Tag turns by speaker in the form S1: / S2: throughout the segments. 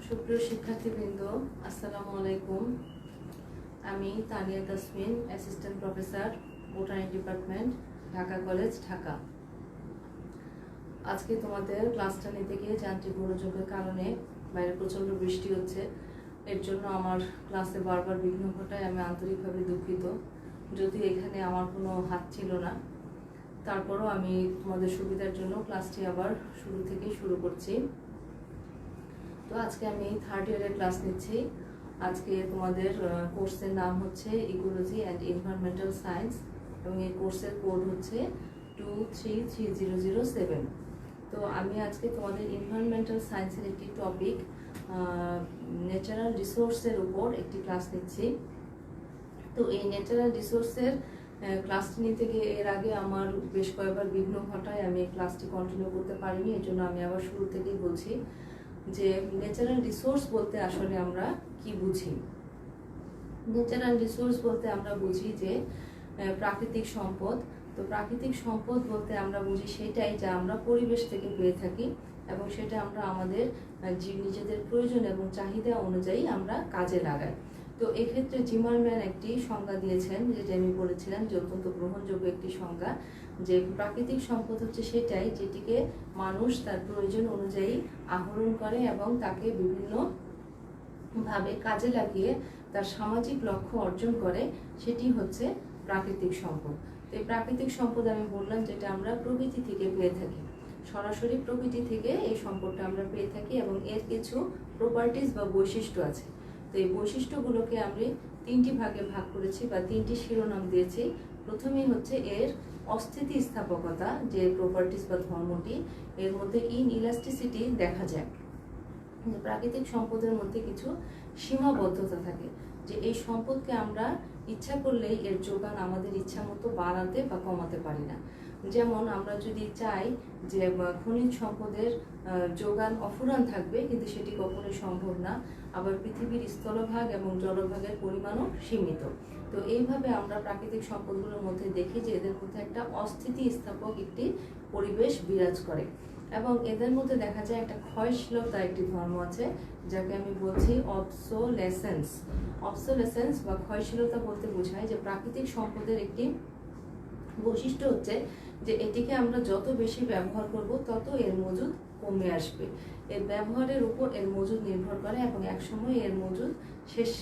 S1: সুপ্রিয় শিক্ষার্থীবৃন্দ, আসসালামু আলাইকুম। আমি Tania Tasmin, assistant professor, botany department, Dhaka college, Dhaka. আজকে তোমাদের ক্লাসটা নিতে গিয়ে যান্ত্রিক গোলযোগের কারণে বাইরে প্রচণ্ড বৃষ্টি হচ্ছে। এর জন্য আমার ক্লাসে বারবার বিঘ্ন ঘটায় আমি আন্তরিকভাবে দুঃখিত। যদিও এখানে আমার কোনো হাত ছিল না, তারপরও আমি তোমাদের সুবিধার জন্য ক্লাসটি আবার শুরু থেকেই শুরু করছি। তো আজকে আমি থার্ড ইয়ারের ক্লাস নিচ্ছি। আজকে তোমাদের কোর্সের নাম হচ্ছে ইকোলজি অ্যান্ড এনভায়রনমেন্টাল সায়েন্স এবং এই কোর্সের কোড হচ্ছে 233007। তো আমি আজকে তোমাদের এনভায়রনমেন্টাল সায়েন্সের একটি টপিক ন্যাচারাল রিসোর্সের উপর একটি ক্লাস নিচ্ছি। তো এই ন্যাচারাল রিসোর্সের ক্লাসটি নিতে গিয়ে এর আগে আমার বেশ কয়েকবার বিঘ্ন ঘটায় আমি এই ক্লাসটি কন্টিনিউ করতে পারিনি। এর জন্য আমি আবার শুরু থেকেই বলছি যে ন্যাচারাল রিসোর্স বলতে আসলে আমরা কি বুঝি। ন্যাচারাল রিসোর্স বলতে আমরা বুঝি যে প্রাকৃতিক সম্পদ। তো প্রাকৃতিক সম্পদ বলতে আমরা বুঝি সেটাই যা আমরা পরিবেশ থেকে পেয়ে থাকি এবং সেটা আমরা আমাদের নিজেদের প্রয়োজন এবং চাহিদা অনুযায়ী আমরা কাজে লাগাই। তো এক্ষেত্রে জিমারম্যান একটি সংজ্ঞা দিয়েছেন, যেটা আমি বলেছিলাম যে অত্যন্ত গ্রহণযোগ্য একটি সংজ্ঞা, যে প্রাকৃতিক সম্পদ হচ্ছে সেটাই যেটিকে মানুষ তার প্রয়োজন অনুযায়ী আহরণ করে এবং তাকে বিভিন্নভাবে কাজে লাগিয়ে তার সামাজিক লক্ষ্য অর্জন করে, সেটি হচ্ছে প্রাকৃতিক সম্পদ। তো এই প্রাকৃতিক সম্পদ আমি বললাম যেটা আমরা প্রকৃতি থেকে পেয়ে থাকি, সরাসরি প্রকৃতি থেকে এই সম্পদটা আমরা পেয়ে থাকি এবং এর কিছু প্রপার্টিজ বা বৈশিষ্ট্য আছে। তো এই বৈশিষ্ট্যগুলোকে আমি তিনটি ভাগে ভাগ করেছি বা তিনটি শিরোনাম দিয়েছি। প্রথমেই হচ্ছে এর অস্থিতিস্থাপকতা, যে প্রপার্টিজ বা ধর্মটি, এর মধ্যে ইনইলাস্টিসিটি দেখা যায়। প্রাকৃতিক সম্পদের মধ্যে কিছু সীমাবদ্ধতা থাকে, যে এই সম্পদকে আমরা ইচ্ছা করলেই এর যোগান আমাদের ইচ্ছা মতো বাড়াতে বা কমাতে পারি না। যেমন আমরা যদি চাই যে খনিজ সম্পদের যোগান অফুরান থাকবে, কিন্তু সেটি কখনোই সম্ভব না। আবার পৃথিবীর স্থলভাগ এবং জলভাগের পরিমাণও সীমিত। তো এইভাবে আমরা প্রাকৃতিক সম্পদগুলোর মধ্যে দেখি যে এদের মধ্যে একটা অস্থিতিস্থাপক একটি পরিবেশ বিরাজ করে এবং এদের মধ্যে দেখা যায় একটা ক্ষয়শীলতা একটি ধর্ম আছে, যাকে আমি বলছি অবসোলেসেন্স। অবসোলেসেন্স বা ক্ষয়শীলতা বলতে বোঝায় যে প্রাকৃতিক সম্পদের একটি বৈশিষ্ট্য হচ্ছে যে এটিকে আমরা যত বেশি ব্যবহার করব তত এর মজুদ কমে আসবে। এর ব্যবহারের উপর এর মজুদ নির্ভর করে এবং একসময় এর মজুদ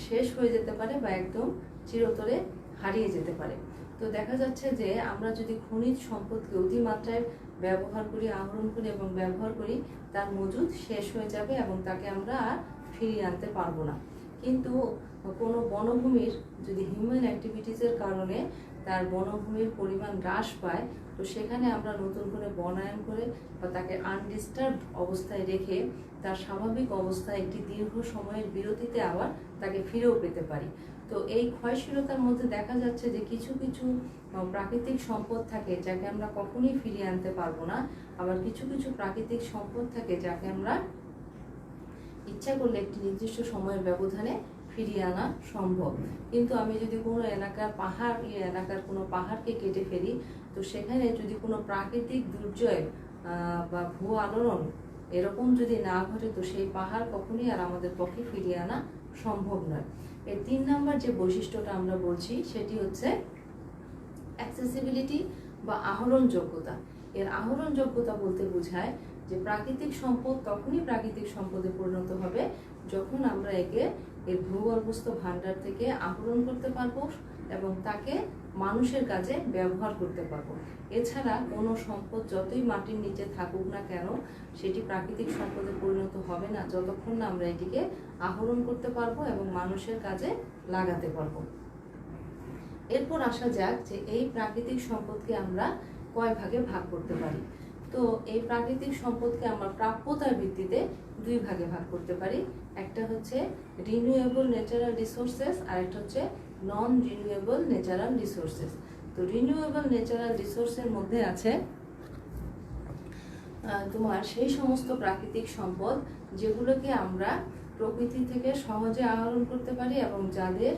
S1: শেষ হয়ে যেতে পারে বা একদম চিরতরে হারিয়ে যেতে পারে। তো দেখা যাচ্ছে যে আমরা যদি খনিজ সম্পদকে অতিমাত্রায় ব্যবহার করি, আহরণ করি এবং ব্যবহার করি, তার মজুদ শেষ হয়ে যাবে এবং তাকে আমরা আর ফিরিয়ে আনতে পারবো না। কিন্তু কোনো বনভূমির যদি হিউম্যান অ্যাক্টিভিটিসের কারণে তার বনভূমির পরিমাণ হ্রাস পায়, তো সেখানে আমরা নতুন করে বনায়ন করে বা তাকে আনডিস্টার্বড অবস্থায় রেখে তার স্বাভাবিক অবস্থায় একটি দীর্ঘ সময়ের বিরতিতে আবার তাকে ফিরেও পেতে পারি। তো এই ক্ষয়শীলতার মধ্যে দেখা যাচ্ছে যে কিছু কিছু প্রাকৃতিক সম্পদ থাকে যাকে আমরা কখনোই ফিরিয়ে আনতে পারবো না, আবার কিছু কিছু প্রাকৃতিক সম্পদ থাকে যাকে আমরা ইচ্ছা করলে একটি নির্দিষ্ট সময়ের ব্যবধানে ফিরিয়ে আনা সম্ভব। কিন্তু আমি যদি কোনো এলাকার কোনো পাহাড়কে কেটে ফেলি, তো সেখানে যদি কোনো প্রাকৃতিক দুর্যোগ বা ভূ আলোড়ন এরকম যদি না ঘটে, তো সেই পাহাড় কখনোই আর আমাদের পক্ষে ফিরিয়ে আনা সম্ভব নয়। এর 3 নম্বর যে বৈশিষ্ট্যটা আমরা বলছি সেটি হচ্ছে অ্যাক্সেসিবিলিটি বা আহরণযোগ্যতা। এর আহরণযোগ্যতা বলতে বোঝায় যে প্রাকৃতিক সম্পদ তখনই প্রাকৃতিক সম্পদে পরিণত হবে যখন আমরা একে এর ভূগর্ভস্থ ভাণ্ডার থেকে আহরণ করতে পারবো এবং তাকে মানুষের কাজে ব্যবহার করতে পারবো। এছাড়া কোনো সম্পদ যতই মাটির নিচে থাকুক না কেন, সেটি প্রাকৃতিক সম্পদে পরিণত হবে না যতক্ষণ না আমরা এটিকে আহরণ করতে পারবো এবং মানুষের কাজে লাগাতে পারবো। এরপর আসা যাক যে এই প্রাকৃতিক সম্পদকে আমরা কয় ভাগে ভাগ করতে পারি। তো এই প্রাকৃতিক সম্পদকে আমরা প্রাপ্যতার ভিত্তিতে 2 ভাগে ভাগ করতে পারি। একটা হচ্ছে রিনিউয়েবল ন্যাচারাল রিসোর্সেস আর একটা হচ্ছে নন রিনিউয়েবল ন্যাচারাল রিসোর্সেস। তো রিনিউয়েবল ন্যাচারাল রিসোর্সের মধ্যে আছে তোমার সেই সমস্ত প্রাকৃতিক সম্পদ যেগুলোকে আমরা প্রকৃতি থেকে সহজে আহরণ করতে পারি এবং যাদের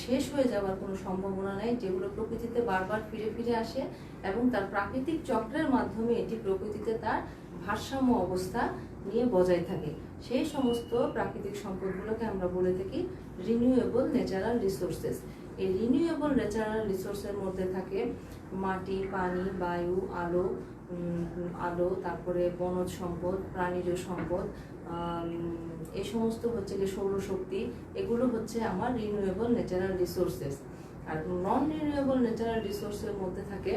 S1: শেষ হয়ে যাওয়ার কোনো সম্ভাবনা নেই, যেগুলো প্রকৃতিতে বারবার ফিরে ফিরে আসে এবং তার প্রাকৃতিক চক্রের মাধ্যমে এটি প্রকৃতিতে তার ভারসাম্য অবস্থা নিয়ে বজায় থাকে। সেই সমস্ত প্রাকৃতিক সম্পদগুলোকে আমরা বলে থাকি রিনিউয়েবল ন্যাচারাল রিসোর্সেস। এই রিনিউয়েবল ন্যাচারাল রিসোর্সের মধ্যে থাকে মাটি, পানি, বায়ু, আলো, তারপরে বনজ সম্পদ, প্রাণীজ সম্পদ, এই সমস্ত হচ্ছে যে সৌরশক্তি, এগুলো হচ্ছে আমার রিনিউয়েবল ন্যাচারাল রিসোর্সেস। আর নন রিনিউয়েবল ন্যাচারাল রিসোর্সের মধ্যে থাকে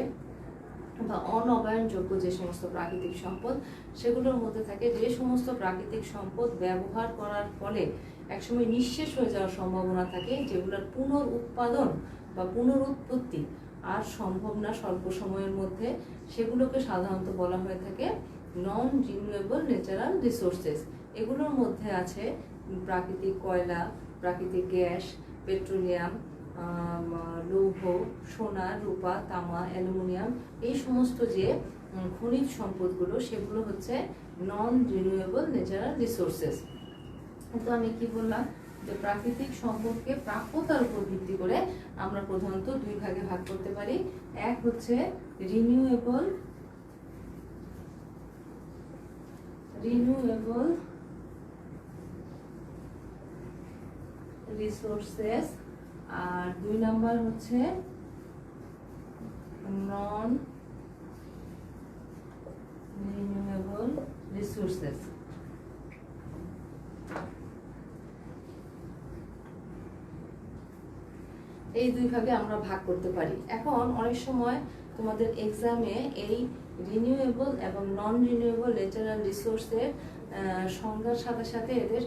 S1: বা অনবায়নযোগ্য যে সমস্ত প্রাকৃতিক সম্পদ, সেগুলোর মধ্যে থাকে যে সমস্ত প্রাকৃতিক সম্পদ ব্যবহার করার ফলে একসময় নিঃশেষ হয়ে যাওয়ার সম্ভাবনা থাকে, যেগুলোর পুনরুৎপাদন বা পুনরুৎপত্তি আর সম্ভব না স্বল্প সময়ের মধ্যে, সেগুলোকে সাধারণত বলা হয়ে থাকে নন রিনিউয়েবল ন্যাচারাল রিসোর্সেস। এগুলোর মধ্যে আছে প্রাকৃতিক কয়লা, প্রাকৃতিক গ্যাস, পেট্রোলিয়াম, লৌহ, সোনা, রূপা, তামা, অ্যালুমিনিয়াম, এই সমস্ত যে খনিজ সম্পদগুলো, সেগুলো হচ্ছে নন রিনিউয়েবল ন্যাচারাল রিসোর্সেস। তো আমি কি বললাম যে প্রাকৃতিক সম্পদকে প্রাপ্যতার উপর ভিত্তি করে আমরা প্রধানত দুই ভাগে ভাগ করতে পারি। এক হচ্ছে রিনিউয়েবল রিসোর্সেস, আর দুই নাম্বার হচ্ছে নন রিনিউয়েবল রিসোর্সেস। এই দুই ভাগে আমরা ভাগ করতে পারি। এখন অনেক সময় তোমাদের এক্সামে এই রিনিউয়েবল এবং নন রিনিউয়েবল ন্যাচারাল রিসোর্সের সংজ্ঞার সাথে সাথে এদের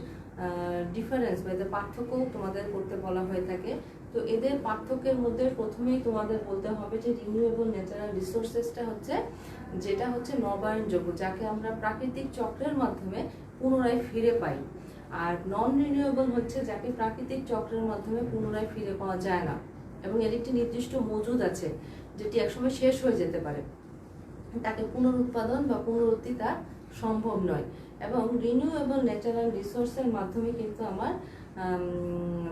S1: ডিফারেন্স বা এদের পার্থক্য তোমাদের করতে বলা হয়ে থাকে। তো এদের পার্থক্যের মধ্যে প্রথমেই তোমাদের বলতে হবে যে রিনিউয়েবল ন্যাচারাল রিসোর্সেসটা হচ্ছে যেটা হচ্ছে নবায়নযোগ্য, যাকে আমরা প্রাকৃতিক চক্রের মাধ্যমে পুনরায় ফিরে পাই। আর নন রিনিউয়েবল হচ্ছে যাকে প্রাকৃতিক চক্রের মাধ্যমে পুনরায় ফিরে পাওয়া যায় না এবং এর একটি নির্দিষ্ট মজুদ আছে যেটি একসময় শেষ হয়ে যেতে পারে, তাকে পুনরুৎপাদন বা পুনরুত্তি তার সম্ভব নয়। এবং রিনিউয়েবল ন্যাচারাল রিসোর্সের মাধ্যমে কিন্তু আমার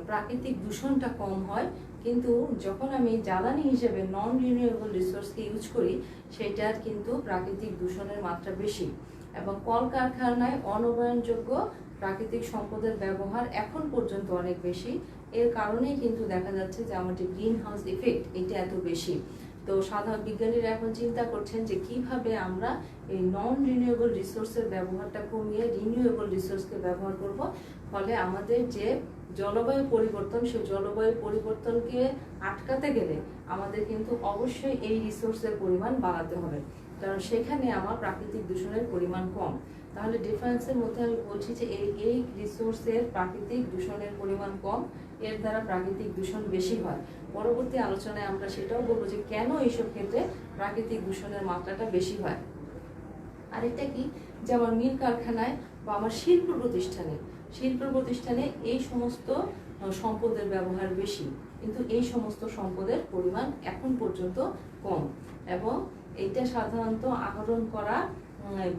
S1: প্রাকৃতিক দূষণটা কম হয়, কিন্তু যখন আমি জ্বালানি হিসেবে নন রিনিউয়েবল রিসোর্সকে ইউজ করি সেটার কিন্তু প্রাকৃতিক দূষণের মাত্রা বেশি। এবং কলকারখানায় অনবায়নযোগ্য প্রাকৃতিক সম্পদের ব্যবহার এখন পর্যন্ত অনেক বেশি। এর কারণেই কিন্তু দেখা যাচ্ছে যে আমাদের গ্রিন হাউস ইফেক্ট এটা এত বেশি। তো সাধারণ বিজ্ঞানীরা এখন চিন্তা করছেন যে কিভাবে আমরা এই নন রিনিউয়েবল রিসোর্সের ব্যবহারটা কমিয়ে রিনিউয়েবল রিসোর্সকে ব্যবহার করব, ফলে আমাদের যে জলবায়ু পরিবর্তন, সেই জলবায়ু পরিবর্তনকে আটকাতে গেলে আমাদের কিন্তু অবশ্যই এই রিসোর্সের পরিমাণ বাড়াতে হবে, কারণ সেখানে আমার প্রাকৃতিক দূষণের পরিমাণ কম। তাহলে ডিফারেন্সের মধ্যে আমি বলছি যে এই রিসোর্সের প্রাকৃতিক দূষণের পরিমাণ কম, এর দ্বারা প্রাকৃতিক দূষণ বেশি হয়। পরবর্তী আলোচনায় আমরা সেটাও বলবো যে কেন এইসব ক্ষেত্রে প্রাকৃতিক দূষণের মাত্রাটা বেশি হয়। আরেকটা কি, যে আমার মিল কারখানায় বা আমার শিল্প প্রতিষ্ঠানে এই সমস্ত সম্পদের ব্যবহার বেশি, কিন্তু এই সমস্ত সম্পদের পরিমাণ এখন পর্যন্ত কম। এবং এটা সাধারণত আহরণ করা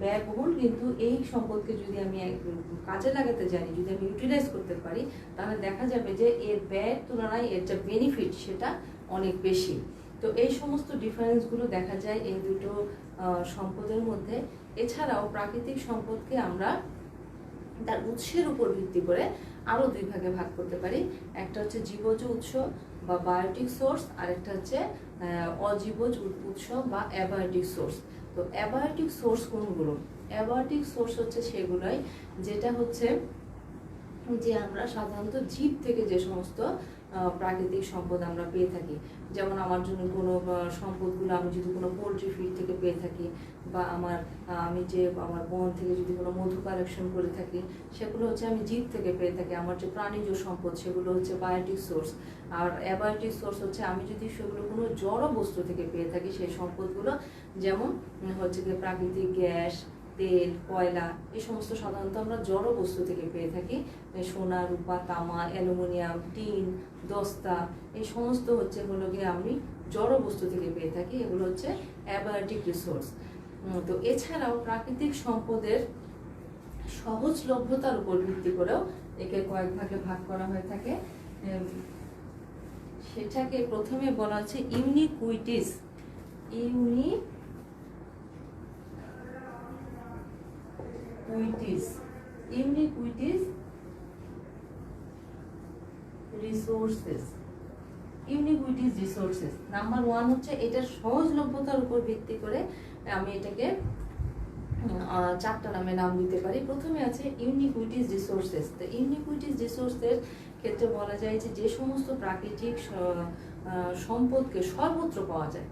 S1: ব্যয়বহুল, কিন্তু এই সম্পদকে যদি আমি কাজে লাগাতে জানি, যদি আমি ইউটিলাইজ করতে পারি, তাহলে দেখা যাবে যে এর ব্যয়ের তুলনায় এর যে বেনিফিট সেটা অনেক বেশি। তো এই সমস্ত ডিফারেন্সগুলো দেখা যায় এই দুটো সম্পদের মধ্যে। এছাড়াও প্রাকৃতিক সম্পদকে আমরা তার উৎসের উপর ভিত্তি করে আরো দুই ভাগে ভাগ করতে পারি। একটা হচ্ছে জীবজ উৎস বা বায়োটিক সোর্স, আর একটা হচ্ছে অজীবজ উৎস বা অ্যাবায়োটিক সোর্স। তো অ্যাবায়োটিক সোর্স কোনগুলো? অ্যাবায়োটিক সোর্স হচ্ছে সেগুলোই যেটা হচ্ছে যে আমরা সাধারণত জীব থেকে যে সমস্ত প্রাকৃতিক সম্পদ আমরা পেয়ে থাকি। যেমন আমার জন্য কোনো সম্পদগুলো আমি যদি কোনো পোলট্রি ফিড থেকে পেয়ে থাকি, বা আমি যে আমার বন থেকে যদি কোনো মধু কালেকশন করে থাকি, সেগুলো হচ্ছে আমি জীব থেকে পেয়ে থাকি। আমার যে প্রাণীজ সম্পদ সেগুলো হচ্ছে বায়োটিক সোর্স। আর অ্যাবায়োটিক সোর্স হচ্ছে আমি যদি সেগুলো কোনো জড় বস্তু থেকে পেয়ে থাকি, সেই সম্পদগুলো যেমন হচ্ছে যে প্রাকৃতিক গ্যাস, তেল, কয়লা, এই সমস্ত সাধারণত আমরা জড় বস্তু থেকে পেয়ে থাকি। সোনা, রূপা, তামা, অ্যালুমিনিয়াম, টিন, দস্তা, এই সমস্ত হচ্ছে হলো গিয়ে আমি জড় বস্তু থেকে পেয়ে থাকি। এগুলো হচ্ছে অ্যাবায়োটিক রিসোর্স। তো এছাড়াও প্রাকৃতিক সম্পদের সহজলভ্যতার উপর ভিত্তি করেও একে কয়েক ভাগে ভাগ করা হয়ে থাকে। সেটাকে প্রথমে বলা হচ্ছে ইউনিকুইটিস। ইউনিকুইটিস রিসোর্সেস। ইউনিকুইটিস রিসোর্সেস নাম্বার 1 হচ্ছে এটার সহজলভ্যতার উপর ভিত্তি করে আমি এটাকে 4টা নামে নাম দিতে পারি। প্রথমে আছে ইউনিকুইটিস রিসোর্সেস। তো ইউনিকুইটিস রিসোর্সের ক্ষেত্রে বলা যায় যে সমস্ত প্রাকৃতিক সম্পদকে সর্বত্র পাওয়া যায়,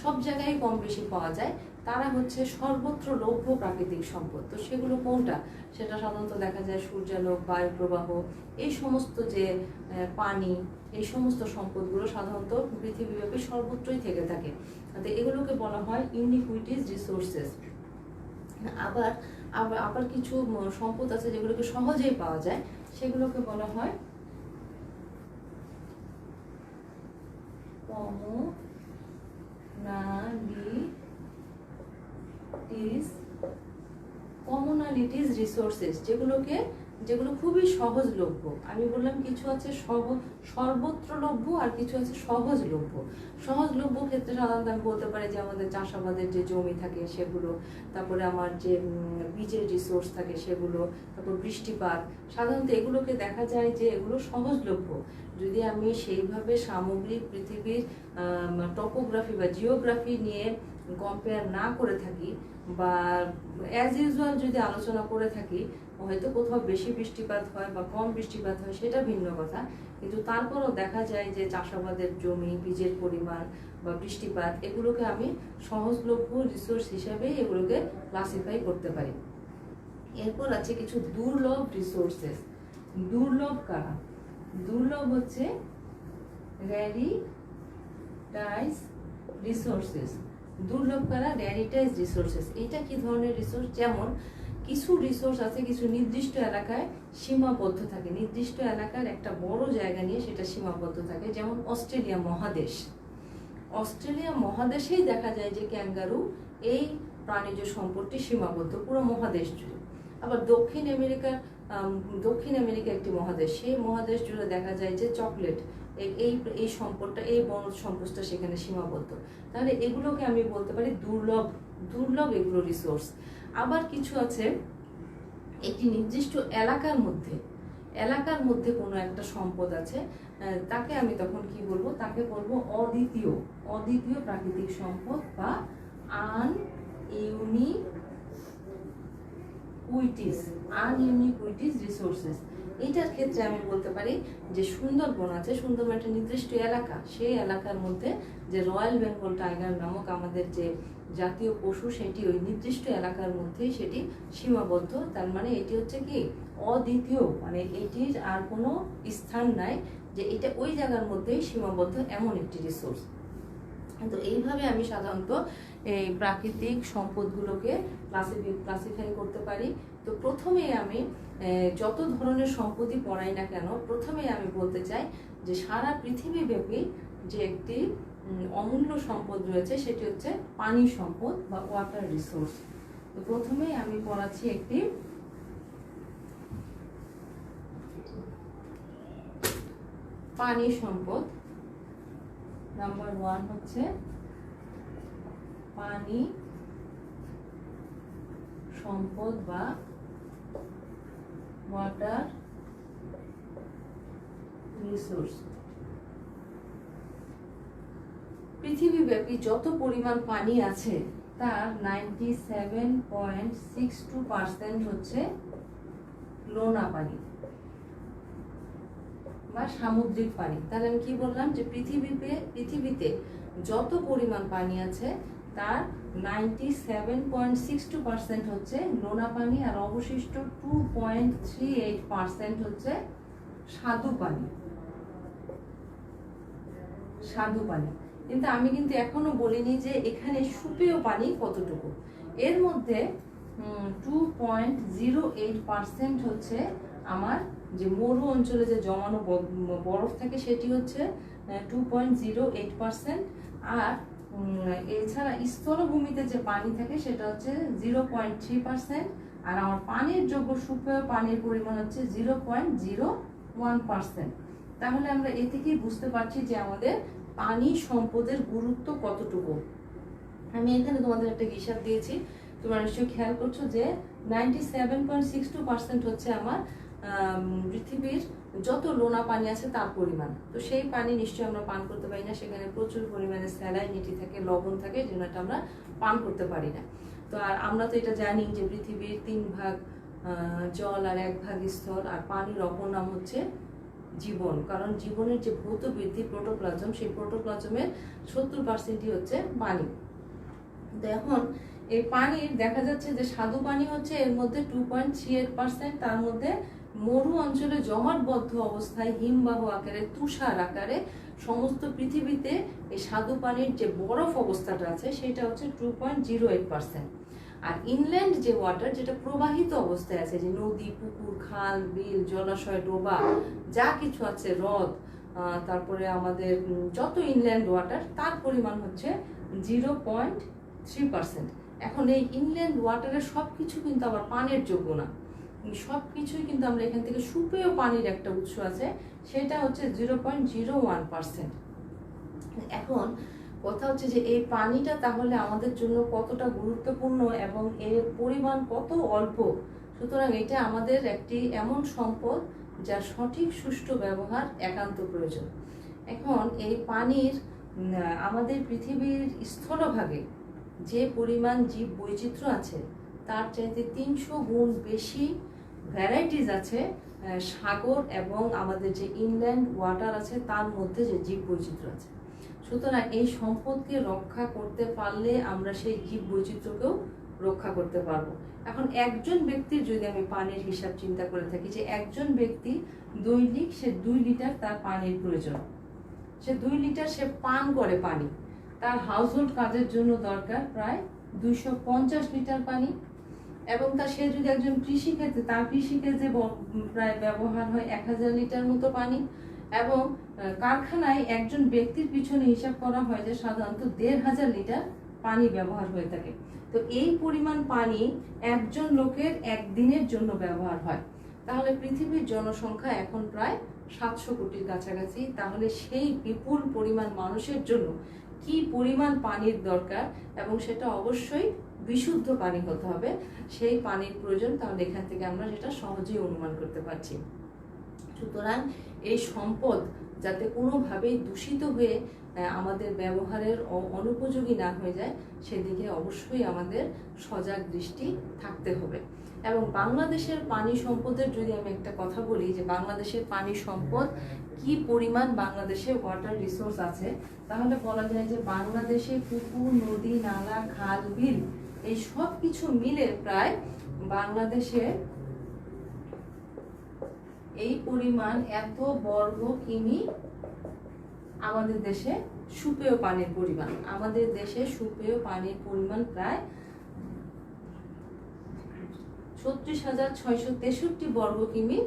S1: সব জায়গায় কম বেশি পাওয়া যায়, তারা হচ্ছে সর্বত্র লভ্য প্রাকৃতিক সম্পদ। তো সেগুলো কোনটা? সেটা সাধারণত দেখা যায় সূর্যালোক, বায়ু প্রবাহ, এই সমস্ত যে পানি, এই সমস্ত সম্পদগুলো সাধারণত পৃথিবীব্যাপী সর্বত্রই থেকে থাকে। তো এগুলোকে বলা হয় ইউনিকুইটিস রিসোর্সেস। আবার আবার আবার কিছু সম্পদ আছে যেগুলোকে সহজেই পাওয়া যায়, সেগুলোকে বলা হয় কমনালিটিস রিসোর্সেস, যেগুলো খুবই সহজলভ্য। আমি বললাম কিছু আছে সর্বত্রলভ্য আর কিছু আছে সহজলভ্য। সহজলভ্য ক্ষেত্রে সাধারণত আমি বলতে পারি যে আমাদের চাষাবাদের যে জমি থাকে সেগুলো, তারপরে আমার যে বীজের রিসোর্স থাকে সেগুলো, তারপর বৃষ্টিপাত, সাধারণত এগুলোকে দেখা যায় যে এগুলো সহজলভ্য। যদি আমি সেইভাবে সামগ্রিক পৃথিবীর টপোগ্রাফি বা জিওগ্রাফি নিয়ে কম্পেয়ার না করে থাকি বা অ্যাজ ইউজুয়াল যদি আলোচনা করে থাকি, হয়তো কোথাও বেশি বৃষ্টিপাত হয় বা কম বৃষ্টিপাত হয় সেটা ভিন্ন কথা, কিন্তু তারপরও দেখা যায় যে চাষাবাদের জমি, বীজের পরিমাণ বা বৃষ্টিপাত, এগুলোকে আমি সহজলভ্য রিসোর্স হিসাবে এগুলোকে ক্লাসিফাই করতে পারি। এরপর আছে কিছু দুর্লভ রিসোর্সেস। দুর্লভ কারা? দুর্লভ হচ্ছে র্যারিটাইজ রিসোর্সেস। দুর্লভ কারা? র্যারিটাইজ রিসোর্সেস। এটা কি ধরনের রিসোর্স? যেমন কিছু রিসোর্স আছে কিছু নির্দিষ্ট এলাকায় সীমাবদ্ধ থাকে, নির্দিষ্ট এলাকার একটা বড় জায়গা নিয়ে সেটা সীমাবদ্ধ থাকে। যেমন অস্ট্রেলিয়া মহাদেশ, অস্ট্রেলিয়া মহাদেশেই দেখা যায় যে ক্যাঙ্গারু এই প্রাণীজ সম্পদটি সীমাবদ্ধ পুরো মহাদেশ জুড়ে। আবার দক্ষিণ আমেরিকা একটি মহাদেশ, সেই মহাদেশ জুড়ে দেখা যায় যে চকলেট, এই সম্পদটা, এই বনজ সম্পদটা সেখানে সীমাবদ্ধ। তাহলে এগুলোকে আমি বলতে পারি দুর্লভ এগুলো রিসোর্স। আবার কিছু আছে একটি নির্দিষ্ট এলাকার মধ্যে কোনো একটা সম্পদ আছে, তাকে আমি তখন কি বলবো? তাকে বলবো অদ্বিতীয় প্রাকৃতিক সম্পদ বা আনইউনিকুইটিস রিসোর্সেস। এইটার ক্ষেত্রে আমি বলতে পারি যে সুন্দরবন আছে, সুন্দরবন একটা নির্দিষ্ট এলাকা, সেই এলাকার মধ্যে যে রয়্যাল বেঙ্গল টাইগার নামক আমাদের যে জাতীয় পশু, সেটি ওই নির্দিষ্ট এলাকার মধ্যেই সেটি সীমাবদ্ধ। তার মানে এটি হচ্ছে কি অদ্বিতীয়, মানে এটির আর কোনো স্থান নাই, যে এটা ওই জায়গার মধ্যেই সীমাবদ্ধ, এমন একটি রিসোর্স। তো এইভাবে আমি সাধারণত এই প্রাকৃতিক সম্পদগুলোকে ক্লাসিফাই করতে পারি। তো প্রথমে আমি যত ধরনের সম্পদই পড়াই না কেন, প্রথমে আমি বলতে চাই যে সারা পৃথিবীব্যাপী যে একটি অমূল্য সম্পদ রয়েছে সেটি হচ্ছে পানি সম্পদ বা ওয়াটার রিসোর্স। তো প্রথমে আমি পড়াচ্ছি একটি পানি সম্পদ। নাম্বার 1 হচ্ছে পানি সম্পদ বা ওয়াটার রিসোর্স। পৃথিবীব্যাপী যত পরিমাণ পানি আছে তার 97.62% হচ্ছে লোনা পানি বা সামুদ্রিক পানি। তাহলে আমি কি বললাম যে পৃথিবীতে যত পরিমাণ পানি আছে তার 97.62% হচ্ছে লোনা পানি, আর অবশিষ্ট 2.38% হচ্ছে স্বাদু পানি। কিন্তু আমি এখনো বলিনি যে এখানে সুপেয় পানি কতটুকু। এর মধ্যে 2.08% হচ্ছে আমার যে মরু অঞ্চলে যে জমানো বরফ থাকে সেটি হচ্ছে 2.08%, আর এছাড়া স্থলভূমিতে যে পানি থাকে সেটা হচ্ছে 0.3%, আর আমার পানির যোগ্য সুপেয় পানির পরিমাণ হচ্ছে 0.01%। তাহলে আমরা এ থেকেই বুঝতে পারছি যে আমাদের পানি সম্পদের গুরুত্ব কতটুকু। আমি এখানে তোমাদের একটা হিসাব দিয়েছি, তোমরা নিশ্চয়ই খেয়াল করছো যে 97.62% হচ্ছে আমার পৃথিবীর যত লোনা পানি আছে তার পরিমাণ। তো সেই পানি নিশ্চয়ই আমরা পান করতে পারি না, সেখানে প্রচুর পরিমাণে স্যালাইনিটি থাকে, লবণ থাকে, যেন এটা আমরা পান করতে পারি না। তো আর আমরা তো এটা জানি যে পৃথিবীর 3 ভাগ জল আর 1 ভাগ স্থল, আর পানির অপর নাম হচ্ছে জীবন। কারণ জীবনের যে ভৌত বৃদ্ধি প্রোটোপ্লাজম, সেই প্রোটোপ্লাজমের 70%ই হচ্ছে পানি। তো এখন এই পানির দেখা যাচ্ছে যে স্বাদু পানি হচ্ছে এর মধ্যে 2.38%, তার মধ্যে মরু অঞ্চলে জমাটবদ্ধ অবস্থায় হিমবাহ আকারে, তুষার আকারে সমস্ত পৃথিবীতে এই স্বাদু পানির যে বরফ অবস্থাটা আছে সেটা হচ্ছে 2.08%। আর ইনল্যান্ড যে ওয়াটার, যেটা প্রবাহিত অবস্থায় আছে, যে নদী, পুকুর, খাল, বিল, জলাশয়, ডোবা যা কিছু আছে, হ্রদ, তারপরে আমাদের যত ইনল্যান্ড ওয়াটার, তার পরিমাণ হচ্ছে 0.3%। এখন এই ইনল্যান্ড ওয়াটারের সবকিছু কিন্তু আবার পানের যোগ্য না, সবকিছুই কিন্তু আমরা এখান থেকে সুপেয় পানির একটা উৎস আছে, সেটা হচ্ছে 0.01%। এখন কথা হচ্ছে যে এই পানিটা তাহলে আমাদের জন্য কতটা গুরুত্বপূর্ণ এবং এর পরিমাণ কত অল্প। সুতরাং এটা আমাদের একটি এমন সম্পদ যার সঠিক সুষ্ঠু ব্যবহার একান্ত প্রয়োজন। এখন এই পানির আমাদের পৃথিবীর স্থলভাগে যে পরিমাণ জীব বৈচিত্র্য আছে, তার চাইতে 300 গুণ বেশি ভ্যারাইটিস আছে সাগর এবং আমাদের যে ইনল্যান্ড ওয়াটার আছে তার মধ্যে যে জীব বৈচিত্র্য আছে। সুতরাং এই সম্পদকে রক্ষা করতে পারলে আমরা সেই জীব বৈচিত্র্যকেও রক্ষা করতে পারবো। এখন একজন ব্যক্তির যদি আমি পানির হিসাব চিন্তা করে থাকি, যে একজন ব্যক্তি দৈনিক সে 2 লিটার তার পানির প্রয়োজন, সে 2 লিটার সে পান করে পানি, তার হাউসহোল্ড কাজের জন্য দরকার প্রায় 250 লিটার পানি, এবং সে যদি একজন কৃষিক্ষেত্রে, তার কৃষিক্ষেত্রে প্রায় ব্যবহার হয় 1000 লিটার মতো পানি, এবং কারখানায় একজন ব্যক্তির পিছনে হিসাব করা হয় যে সাধারণত 1500 লিটার পানি ব্যবহার হয়ে থাকে। তো এই পরিমাণ পানি একজন লোকের একদিনের জন্য ব্যবহার হয়। তাহলে পৃথিবীর জনসংখ্যা এখন প্রায় 700 কোটির কাছাকাছি। তাহলে সেই বিপুল পরিমাণ মানুষের জন্য কি পরিমাণ পানির দরকার, এবং সেটা অবশ্যই বিশুদ্ধ পানি হতে হবে, সেই পানির প্রয়োজন। তাহলে এখান থেকে আমরা সেটা সহজেই অনুমান করতে পারছি। সুতরাং এই সম্পদ যাতে কোনোভাবেই দূষিত হয়ে আমাদের ব্যবহারের অনুপযোগী না হয়ে যায়, সেদিকে অবশ্যই আমাদের সজাগ দৃষ্টি থাকতে হবে। এবং বাংলাদেশের পানি সম্পদের যদি আমি একটা কথা বলি, যে বাংলাদেশের পানি সম্পদ কি পরিমাণ, বাংলাদেশে ওয়াটার রিসোর্স আছে, তাহলে বলা যায় যে বাংলাদেশে পুকুর, নদী, নালা, খাল, বিল এই সব কিছু মিলে প্রায় বাংলাদেশে এই পরিমাণ এত বর্গ কিমি আমাদের দেশে সুপেয় পানির পরিমাণ। আমাদের দেশে সুপেয় পানির পরিমাণ প্রায় 36,663 বর্গ কিমি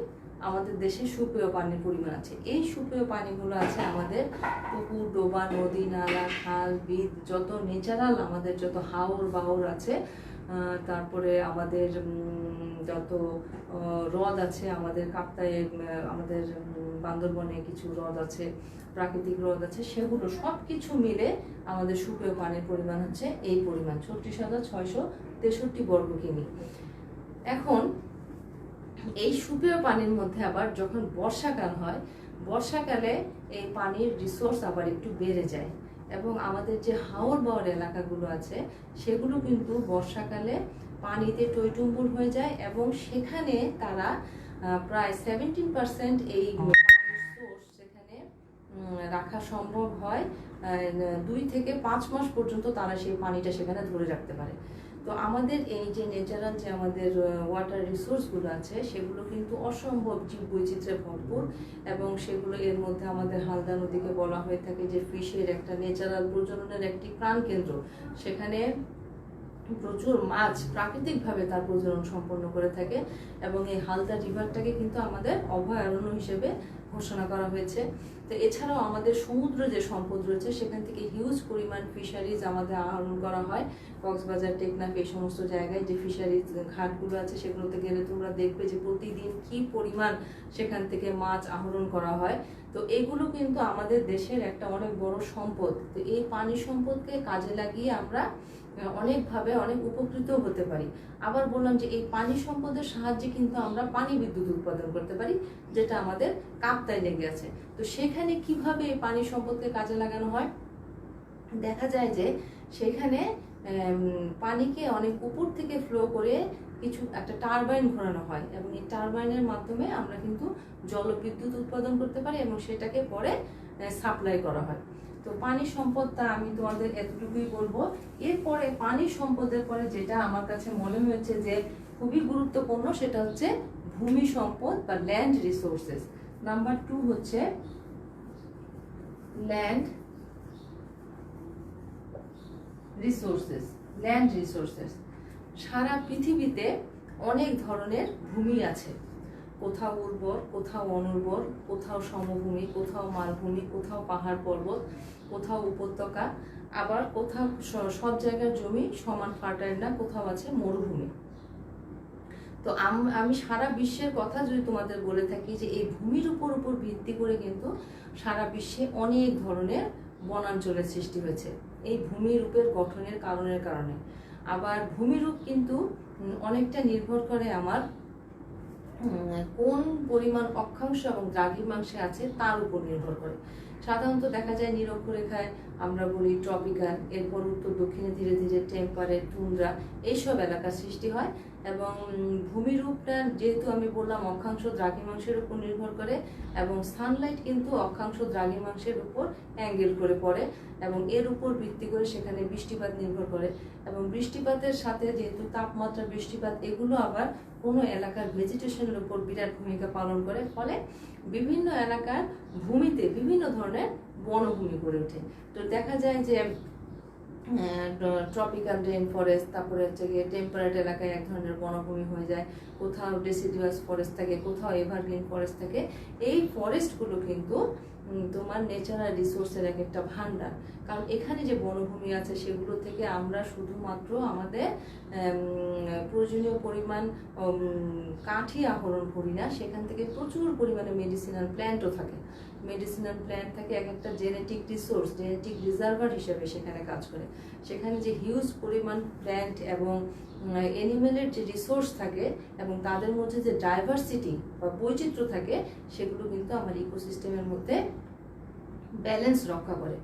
S1: আমাদের দেশে সুপেয় পানির পরিমাণ আছে। এই সুপেয় পানিগুলো আছে আমাদের পুকুর, ডোবা, নদী, নালা, খাল, বিল, যত ন্যাচারাল আমাদের যত হাওর বাওর আছে, তারপরে আমাদের যত হ্রদ আছে, আমাদের কাপ্তায়ে, আমাদের বান্দরবনে কিছু হ্রদ আছে, প্রাকৃতিক হ্রদ আছে, সেগুলো সব কিছু মিলে আমাদের সুপেয় পানির পরিমাণ হচ্ছে এই পরিমাণ 36,663 বর্গ কিমি। এখন এই সুপেয় পানির মধ্যে আবার যখন বর্ষাকাল হয়, বর্ষাকালে এই পানির রিসোর্স আবার একটু বেড়ে যায়, এবং আমাদের যে হাওর বাওর এলাকাগুলো আছে সেগুলো কিন্তু বর্ষাকালে পানিতে টইটুম্বুর হয়ে যায়, এবং সেখানে তারা প্রায় 17% এই পানির সোর্স সেখানে রাখা সম্ভব হয়। 2 থেকে 5 মাস পর্যন্ত তারা সেই পানিটা সেখানে ধরে রাখতে পারে। তো আমাদের এই যে ন্যাচারাল যে আমাদের ওয়াটার রিসোর্সগুলো আছে, সেগুলো কিন্তু অসম্ভব জীব বৈচিত্র্যে ভরপুর, এবং সেগুলো এর মধ্যে আমাদের হালদা নদীকে বলা হয়ে থাকে যে ফিশের একটা ন্যাচারাল প্রজননের একটি প্রাণকেন্দ্র। সেখানে প্রচুর মাছ প্রাকৃতিকভাবে তার প্রজনন সম্পন্ন করে থাকে, এবং এই হালদা রিভারটাকে কিন্তু আমাদের অভয়ারণ্য হিসেবে ঘোষণা করা হয়েছে। তো এছাড়াও আমাদের সমুদ্র যে সম্পদ রয়েছে, সেখান থেকে হিউজ পরিমাণ ফিশারিজ আমাদের আহরণ করা হয়। কক্সবাজার, টেকনাফ এই সমস্ত জায়গায় যে ফিশারিজ ঘাটগুলো আছে, সেগুলোতে গেলে তোমরা দেখবে যে প্রতিদিন কি পরিমাণ সেখান থেকে মাছ আহরণ করা হয়। তো এগুলো কিন্তু আমাদের দেশের একটা অনেক বড় সম্পদ। তো এই পানি সম্পদকে কাজে লাগিয়ে আমরা অনেকভাবে অনেক উপকৃত হতে পারি। আবার বললাম যে এই পানি সম্পদের সাহায্যে কিন্তু আমরা পানি বিদ্যুৎ উৎপাদন করতে পারি, যেটা আমাদের কাপ্তায় লেগে আছে। তো সেখানে কিভাবে এই পানি সম্পদকে কাজে লাগানো হয়, দেখা যায় যে সেখানে পানিকে অনেক উপর থেকে ফ্লো করে কিছু একটা টারবাইন ঘোরানো হয়, এবং এই টারবাইনের মাধ্যমে আমরা কিন্তু জলবিদ্যুৎ উৎপাদন করতে পারি এবং সেটাকে পরে সাপ্লাই করা হয়। তো পানি সম্পদটা আমি তোমাদের এতটুকুই বলবো। এরপরে পানি সম্পদের পরে যেটা আমার কাছে মনে হয়েছে যে খুবই গুরুত্বপূর্ণ, সেটা হচ্ছে ভূমি সম্পদ বা ল্যান্ড রিসোর্সেস। নাম্বার 2 হচ্ছে ল্যান্ড রিসোর্সেস। ল্যান্ড রিসোর্সেস, সারা পৃথিবীতে অনেক ধরনের ভূমি আছে, কোথাও উর্বর, কোথাও অনুর্বর, কোথাও সমভূমি, কোথাও মালভূমি, কোথাও পাহাড় পর্বত, কোথাও উপত্যকা, আবার কোথাও সব জায়গার জমি সমান ফার্টাইল না, কোথাও আছে মরুভূমি। তো আমি সারা বিশ্বের কথা যদি তোমাদের বলে থাকি যে এই ভূমির উপর ভিত্তি করে কিন্তু সারা বিশ্বে অনেক ধরনের বনাঞ্চলের সৃষ্টি হয়েছে এই ভূমিরূপের গঠনের কারণে। আবার ভূমিরূপ কিন্তু অনেকটা নির্ভর করে আমার কোন পরিমাণ অক্ষাংশ এবং দ্রাঘিমাংশে আছে তার উপর নির্ভর করে। সাধারণত দেখা যায় নিরক্ষরেখায় আমরা বলি ট্রপিক্যাল, এরপর উত্তর দক্ষিণে ধীরে ধীরে টেম্পারেট, টুন্ড্রা এইসব এলাকার সৃষ্টি হয়। এবং ভূমিরূপটা যেহেতু আমি বললাম অক্ষাংশ দ্রাঘিমাংশের উপর নির্ভর করে, এবং সানলাইট কিন্তু অক্ষাংশ দ্রাঘিমাংশের উপর অ্যাঙ্গেল করে পড়ে, এবং এর উপর ভিত্তি করে সেখানে বৃষ্টিপাত নির্ভর করে। এবং বৃষ্টিপাতের সাথে যেহেতু তাপমাত্রা, বৃষ্টিপাত এগুলো আবার কোনো এলাকার ভেজিটেশনের উপর বিরাট ভূমিকা পালন করে, ফলে বিভিন্ন এলাকার ভূমিতে বিভিন্ন ধরনের বনভূমি গড়ে ওঠে। তো দেখা যায় যে ট্রপিক্যাল রেইন ফরেস্ট, তারপরে হচ্ছে গিয়ে টেম্পারেট এলাকায় এক ধরনের বনভূমি হয়ে যায়, কোথাও ডেসিডুয়াস ফরেস্ট থাকে, কোথাও এভারগ্রিন ফরেস্ট থাকে। এই ফরেস্টগুলো কিন্তু তোমার ন্যাচারাল রিসোর্সের এক একটা ভান্ডার, কারণ এখানে যে বনভূমি আছে সেগুলো থেকে আমরা শুধুমাত্র আমাদের প্রয়োজনীয় পরিমাণ কাঠই আহরণ করি না, সেখান থেকে প্রচুর পরিমাণে মেডিসিনাল প্ল্যান্টও থাকে। মেডিসিনাল প্ল্যান্ট থাকে এক একটা জেনেটিক রিসোর্স, জেনেটিক রিজার্ভার হিসেবে সেখানে কাজ করে। সেখানে যে হিউজ পরিমাণ প্ল্যান্ট এবং অ্যানিমেলের যে রিসোর্স থাকে এবং তাদের মধ্যে যে ডাইভার্সিটি বা বৈচিত্র্য থাকে, সেগুলো কিন্তু আমার ইকোসিস্টেমের মধ্যে ব্যালেন্স রক্ষা করে,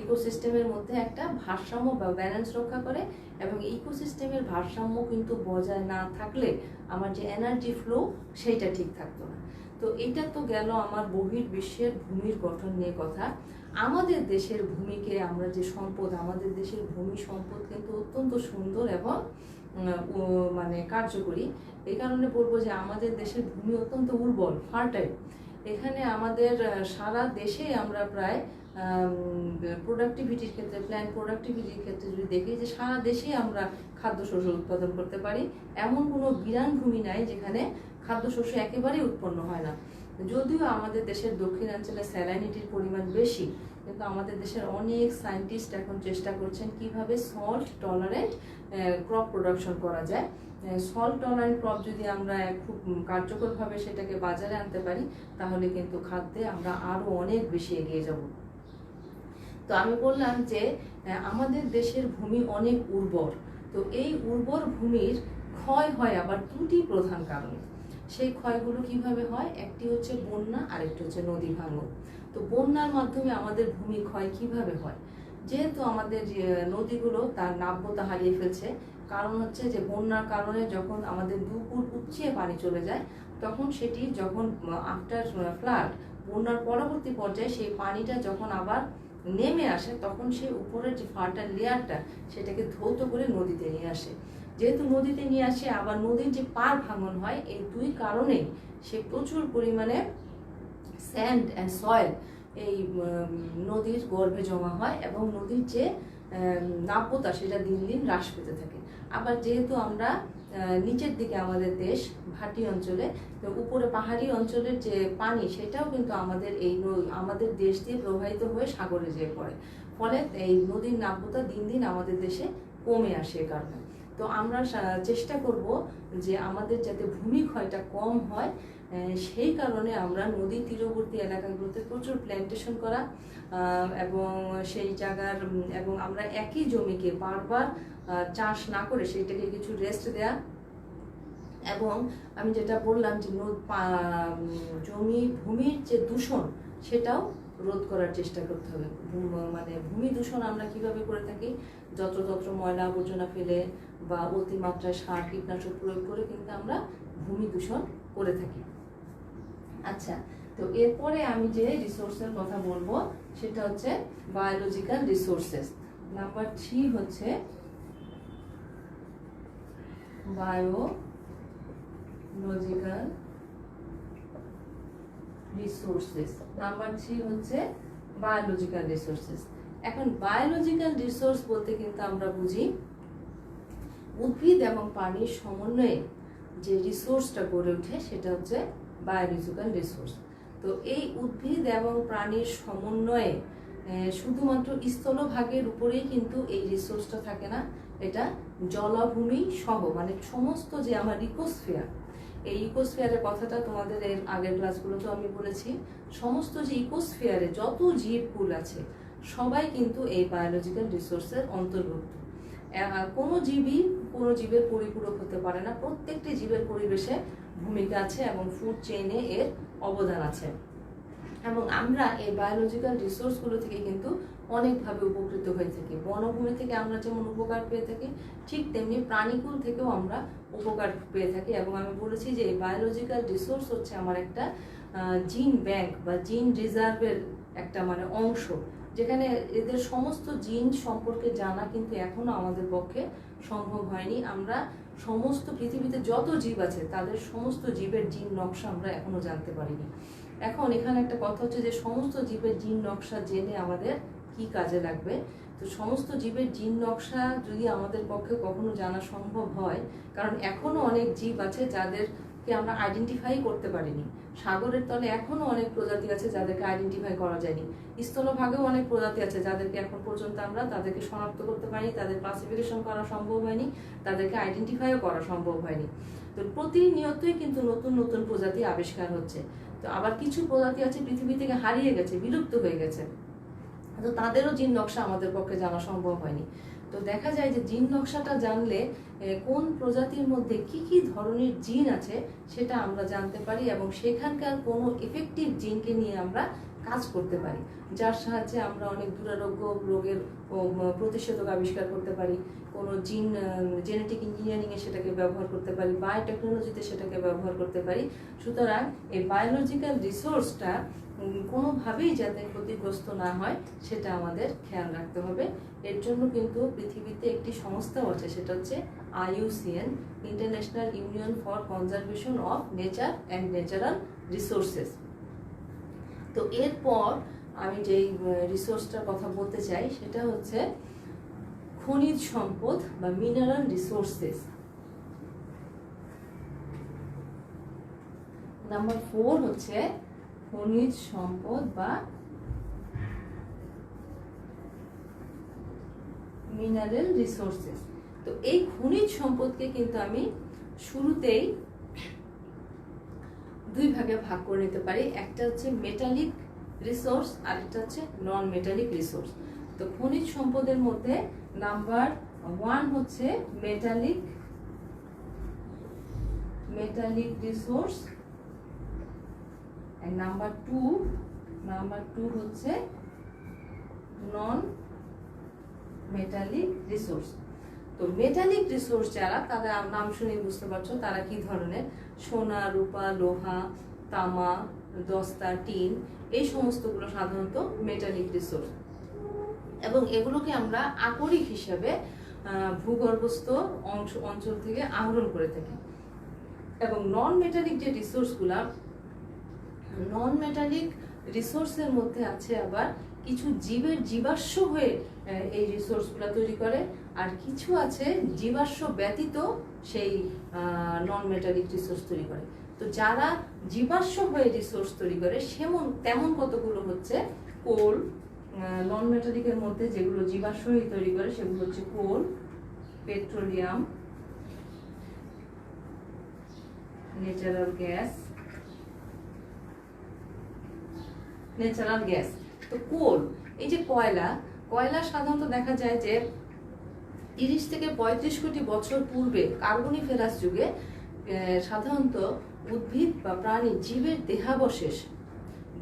S1: ইকোসিস্টেমের মধ্যে একটা ভারসাম্য বা ব্যালেন্স রক্ষা করে। এবং ইকোসিস্টেমের ভারসাম্য কিন্তু বজায় না থাকলে আমার যে এনার্জি ফ্লো সেইটা ঠিক থাকতো না। তো এটা তো গেল আমার বহির্বিশ্বের ভূমির গঠন নিয়ে কথা। আমাদের দেশের ভূমিকে আমরা যে সম্পদ, আমাদের দেশের ভূমি সম্পদ কিন্তু অত্যন্ত সুন্দর এবং মানে কার্যকরী। এই কারণে বলবো যে আমাদের দেশের ভূমি অত্যন্ত উর্বর, ফার্টাইল। এখানে আমাদের সারা দেশে আমরা প্রায় প্রোডাক্টিভিটির ক্ষেত্রে, প্ল্যান্ট প্রোডাক্টিভিটির ক্ষেত্রে যদি দেখি যে সারা দেশেই আমরা খাদ্যশস্য উৎপাদন করতে পারি। এমন কোনো বিরান ভূমি নাই যেখানে খাদ্যশস্য একেবারেই উৎপন্ন হয় না। যদিও আমাদের দেশের দক্ষিণাঞ্চলে স্যালাইনিটির পরিমাণ বেশি, কিন্তু আমাদের দেশের অনেক সায়েন্টিস্ট এখন চেষ্টা করছেন কিভাবে সল্ট টলারেন্ট ক্রপ প্রোডাকশন করা যায়। সল্ট টলারেন্ট ক্রপ যদি আমরা খুব কার্যকরভাবে সেটাকে বাজারে আনতে পারি, তাহলে কিন্তু খাদ্যে আমরা আরো অনেক বেশি এগিয়ে যাব। তো আমি বললাম যে আমাদের দেশের ভূমি অনেক উর্বর। তো এই উর্বর ভূমির ক্ষয় হয় আবার দুটি প্রধান কারণে। সেই ক্ষয়গুলো কিভাবে হয়, একটি হচ্ছে বন্যা, আরেকটি হচ্ছে নদী ভাঙন। তো বন্যার মাধ্যমে আমাদের ভূমি ক্ষয় কিভাবে হয়, যেহেতু আমাদের নদীগুলো তার নাব্যতা হারিয়ে ফেলছে, কারণ হচ্ছে যে বন্যার কারণে যখন আমাদের 2 ফুট উপচিয়ে পানি চলে যায়, তখন সেটি যখন আফটার ফ্লাড, বন্যার পরবর্তী পর্যায়ে সেই পানিটা যখন আবার নেমে আসে, তখন সেই উপরের যে ফার্টাইল লেয়ারটা সেটাকে ধৌত করে নদীতে নিয়ে আসে। যেহেতু নদীতে নিয়ে আসে, আবার নদীর যে পার ভাঙন হয়, এই দুই কারণেই সে প্রচুর পরিমাণে স্যান্ড অ্যান্ড সয়েল এই নদীর গর্ভে জমা হয় এবং নদীর যে নাব্যতা সেটা দিন দিন হ্রাস পেতে থাকে। আবার যেহেতু আমরা নিচের দিকে আমাদের দেশ ভাটি অঞ্চলে, তো উপরে পাহাড়ি অঞ্চলের যে পানি সেটাও কিন্তু আমাদের দেশ দিয়ে প্রবাহিত হয়ে সাগরে যেয়ে পড়ে, ফলে এই নদীর নাব্যতা দিন দিন আমাদের দেশে কমে আসে কারণে। তো আমরা চেষ্টা করব যে আমাদের যাতে ভূমিক্ষয়টা কম হয়, সেই কারণে আমরা নদী তীরবর্তী এলাকাগুলোতে প্রচুর প্ল্যান্টেশন করা এবং সেই জায়গার এবং আমরা একই জমিকে বারবার চাষ না করে সেইটাকে কিছু রেস্ট দেয়া, এবং আমি যেটা বললাম যে ভূমির যে দূষণ সেটাও রোধ করার চেষ্টা করতে হবে। মানে ভূমি দূষণ আমরা কিভাবে করে থাকি, যত্রতত্র ময়লা আবর্জনা ফেলে বা অতিমাত্রায় সার কীটনাশক প্রয়োগ করে কিন্তু আমরা ভূমি দূষণ করে থাকি। আচ্ছা, তো এরপরে আমি যে রিসোর্সের কথা বলবো সেটা হচ্ছে বায়োলজিক্যাল রিসোর্সেস। নাম্বার 3 হচ্ছে বায়োলজিক্যাল রিসোর্সেস। নাম্বার 3 হচ্ছে বায়োলজিক্যাল রিসোর্সেস। এখন বায়োলজিক্যাল রিসোর্স বলতে কিন্তু আমরা বুঝি উদ্ভিদ এবং পানির সমন্বয়ে যে রিসোর্সটা গড়ে ওঠে সেটা হচ্ছে বায়োলজিক্যাল রিসোর্স। তো এই উদ্ভিদ এবং প্রাণীর সমন্বয়ে শুধুমাত্র স্থলভাগের উপরেই কিন্তু এই রিসোর্সটা থাকে না, এটা জলাভূমি সহ মানে সমস্ত যে আমার ইকোস্ফিয়ার, এই ইকোস্ফিয়ারের কথাটা তোমাদের এর আগের ক্লাসগুলোতে আমি বলেছি। সমস্ত যে ইকোস্ফিয়ারে যত জীবকুল আছে সবাই কিন্তু এই বায়োলজিক্যাল রিসোর্সের অন্তর্ভুক্ত। কোনো জীবের পরিপূরক হতে পারে না, প্রত্যেকটি জীবের পরিবেশে ভূমিকা আছে এবং ফুড চেইনে এর অবদান আছে। এবং আমরা এই বায়োলজিক্যাল রিসোর্সগুলো থেকে কিন্তু অনেকভাবে উপকৃত হয়ে থাকি। বনভূমি থেকে আমরা যেমন উপকার পেয়ে থাকি, ঠিক তেমনি প্রাণীকুল থেকেও আমরা উপকার পেয়ে থাকি। এবং আমি বলেছি যে এই বায়োলজিক্যাল রিসোর্স হচ্ছে আমার একটা জিন ব্যাংক বা জিন রিজার্ভের একটা মানে অংশ, যেখানে এদের সমস্ত জিন সম্পর্কে জানা কিন্তু এখনো আমাদের পক্ষে সম্ভব হয়নি। আমরা সমস্ত পৃথিবীতে যত জীব আছে তাদের সমস্ত জীবের জিন নকশা আমরা এখনো জানতে পারিনি। এখন এখানে একটা কথা হচ্ছে যে সমস্ত জীবের জিন নকশা জেনে আমাদের কি কাজে লাগবে। তো সমস্ত জীবের জিন নকশা যদি আমাদের পক্ষে কখনো জানা সম্ভব হয়, কারণ এখনো অনেক জীব আছে যাদেরকে আমরা আইডেন্টিফাই করতে পারিনি। সাগরের তলে এখনো অনেক প্রজাতি আছে যাদেরকে আইডেন্টিফাই করা যায়নি। স্থলভাগেও অনেক প্রজাতি আছে যাদেরকে এখন পর্যন্ত আমরা তাদেরকে শনাক্ত করতে পারিনি, তাদের ক্লাসিফিকেশন করা সম্ভব হয়নি, তাদেরকে আইডেন্টিফাইও করা সম্ভব হয়নি। তো প্রতিনিয়তই কিন্তু নতুন নতুন প্রজাতি আবিষ্কার হচ্ছে। তো আবার কিছু প্রজাতি আছে পৃথিবী থেকে হারিয়ে গেছে, বিলুপ্ত হয়ে গেছে, তো তাদেরও জিন নকশা আমাদের পক্ষে জানা সম্ভব হয়নি। তো দেখা যায় যে জিন নকশাটা জানলে কোন প্রজাতির মধ্যে কি কি ধরনের জিন আছে সেটা আমরা জানতে পারি, এবং সেখানকার কোনো এফেক্টিভ জিনকে নিয়ে আমরা কাজ করতে পারি, যার সাহায্যে আমরা অনেক দুরারোগ্য রোগের প্রতিষেধক আবিষ্কার করতে পারি। কোনো জেনেটিক ইঞ্জিনিয়ারিংয়ে সেটাকে ব্যবহার করতে পারি, বায়োটেকনোলজিতে সেটাকে ব্যবহার করতে পারি। সুতরাং এই বায়োলজিক্যাল রিসোর্সটা কোনোভাবেই যাতে ক্ষতিগ্রস্ত না হয় সেটা আমাদের খেয়াল রাখতে হবে। এর জন্য কিন্তু পৃথিবীতে একটি সংস্থাও আছে, সেটা হচ্ছে IUCN, international union for conservation of nature and natural resources. তো এরপর আমি যেই রিসোর্সটার কথা বলতে চাই সেটা হচ্ছে খনিজ সম্পদ বা মিনারেল রিসোর্সেস। নাম্বার 4 হচ্ছে খনিজ সম্পদ বা মিনারেল রিসোর্সেস। তো এই খনিজ সম্পদকে কিন্তু আমি শুরুতেই দুই ভাগে ভাগ করে নিতে পারি, একটা হচ্ছে মেটালিক রিসোর্স আর একটা হচ্ছে নন মেটালিক রিসোর্স। তো খনিজ সম্পদের মধ্যে নাম্বার 1 হচ্ছে মেটালিক রিসোর্স, আর নাম্বার 2 হচ্ছে নন মেটালিক রিসোর্স। তো মেটালিক রিসোর্স যারা, তাদের নাম শুনে বুঝতে পারছো তারা কি ধরনের, সোনা, রূপা, লোহা, তামা, দস্তা, টিন, এই সমস্তগুলো সাধারণত মেটালিক রিসোর্স, এবং এগুলোকে আমরা আকরিক হিসেবে ভূগর্ভস্থ অঞ্চল থেকে আহরণ করে থাকি। এবং নন মেটালিক যে রিসোর্সগুলা, নন মেটালিক রিসোর্সের মধ্যে আছে আবার কিছু জীবের জীবাশ্ম হয়ে এই রিসোর্সগুলো তৈরি করে, আর কিছু আছে জীবাশ্ম ব্যতীত সেই নন মেটালিক রিসোর্স তৈরি করে। তো যারা জীবাশ্ম হয়ে রিসোর্স তৈরি করে তেমন কতগুলো হচ্ছে কোল। নন মেটালিকের মধ্যে যেগুলো জীবাশ্ম হয়ে তৈরি করে সেগুলো হচ্ছে coal, petroleum, natural gas, natural gas. তো কোল, এই যে কয়লা, কয়লা সাধারণত দেখা যায় যে 30 থেকে 35 কোটি বছর পূর্বে কার্বনিফেরাস যুগে সাধারণত উদ্ভিদ বা প্রাণী জীবের দেহাবশেষ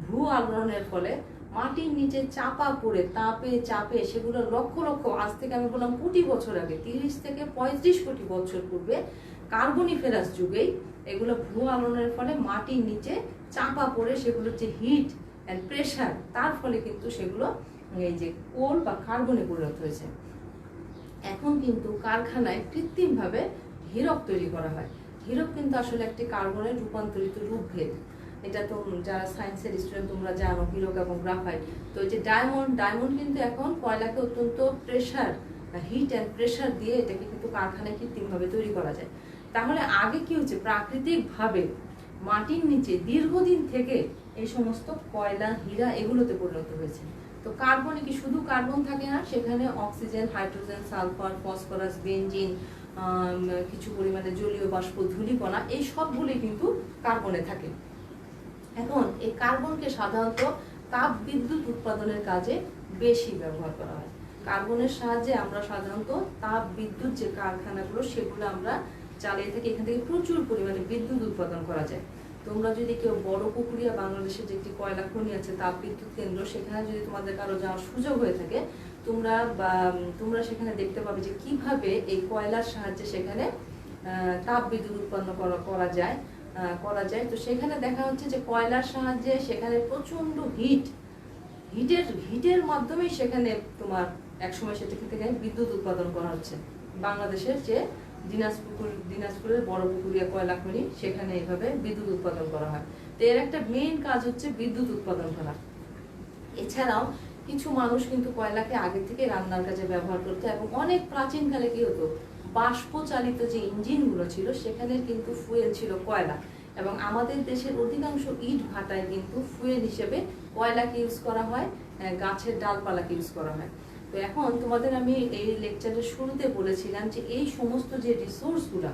S1: ভূ আলোড়নের ফলে মাটির নিচে চাপা পড়ে তাপে চাপে সেগুলো লক্ষ লক্ষ, আজ থেকে আমি বললাম কোটি বছর আগে, 30 থেকে 35 কোটি বছর পূর্বে কার্বনিফেরাস যুগেই এগুলো ভূ আলোড়নের ফলে মাটির নিচে চাপা পড়ে সেগুলোর যে হিট অ্যান্ড প্রেশার, তার ফলে কিন্তু সেগুলো এই যে কোল বা কার্বনে পরিণত হয়েছে। এখন কিন্তু কারখানায় কৃত্রিমভাবে হীরক তৈরি করা হয়। হীরক কিন্তু আসলে একটি কার্বনের রূপান্তরিত রূপভেদ। এটা তো যারা সায়েন্সের স্টুডেন্ট তোমরা জানো, হীরক এবং গ্রাফাইট। তো এই যে ডায়মন্ড, ডায়মন্ড কিন্তু এখন কয়লাকে অত্যন্ত প্রেশার, হিট অ্যান্ড প্রেশার দিয়ে এটাকে কিন্তু কারখানায় কৃত্রিমভাবে তৈরি করা যায়। তাহলে আগে কি হচ্ছে, প্রাকৃতিকভাবে মাটির নিচে দীর্ঘদিন থেকে এই সমস্ত কয়লা, হীরা এগুলোতে পরিণত হয়েছে। তো কার্বনে কি শুধু কার্বন থাকে না, সেখানে oxygen, hydrogen, sulphur, phosphorus, benzene, কিছু পরিমাণে জলীয় বাষ্প, ধূলিকণা, এই সবগুলি কিন্তু কার্বনে থাকে। এখন এই কার্বনকে সাধারণত তাপ বিদ্যুৎ উৎপাদনের কাজে বেশি ব্যবহার করা হয়। কার্বনের সাহায্যে আমরা সাধারণত তাপ বিদ্যুৎ যে কারখানাগুলো সেগুলো আমরা চালিয়ে থাকি, এখান থেকে প্রচুর পরিমাণে বিদ্যুৎ উৎপাদন করা যায়। তোমরা যদি কেউ বড় পুকুরিয়া, বাংলাদেশের যে একটি কয়লা খনি আছে তাপ বিদ্যুৎ কেন্দ্র, সেখানে যদি তোমাদের কারো যাওয়ার সুযোগ হয়ে থাকে, তোমরা সেখানে দেখতে পাবে যে কিভাবে এই কয়লার সাহায্যে সেখানে তাপ বিদ্যুৎ উৎপন্ন করা যায়। তো সেখানে দেখা হচ্ছে যে কয়লার সাহায্যে সেখানে প্রচন্ড হিটের মাধ্যমে সেখানে তোমার একসময় সেটা থেকে বিদ্যুৎ উৎপাদন করা হচ্ছে। বাংলাদেশের যে দিনাজপুরের বড় পুকুরিয়া কয়লা খনি, সেখানে এইভাবে বিদ্যুৎ উৎপাদন করা হয়। তো এর একটা মেইন কাজ হচ্ছে বিদ্যুৎ উৎপাদন করা। এছাড়াও কিছু মানুষ কিন্তু কয়লাকে আগে থেকে রান্নার কাজে ব্যবহার করতো, এবং অনেক প্রাচীনকালে কি হতো, বাষ্প চালিত যে ইঞ্জিনগুলো ছিল সেখানে কিন্তু ফুয়েল ছিল কয়লা, এবং আমাদের দেশের অধিকাংশ ইট ভাটায় কিন্তু ফুয়েল হিসেবে কয়লাকে ইউজ করা হয়, গাছের ডালপালাকে ইউজ করা হয়। তো এখন তোমাদের আমি এই লেকচারের শুরুতে বলেছিলাম যে এই সমস্ত যে রিসোর্সগুলো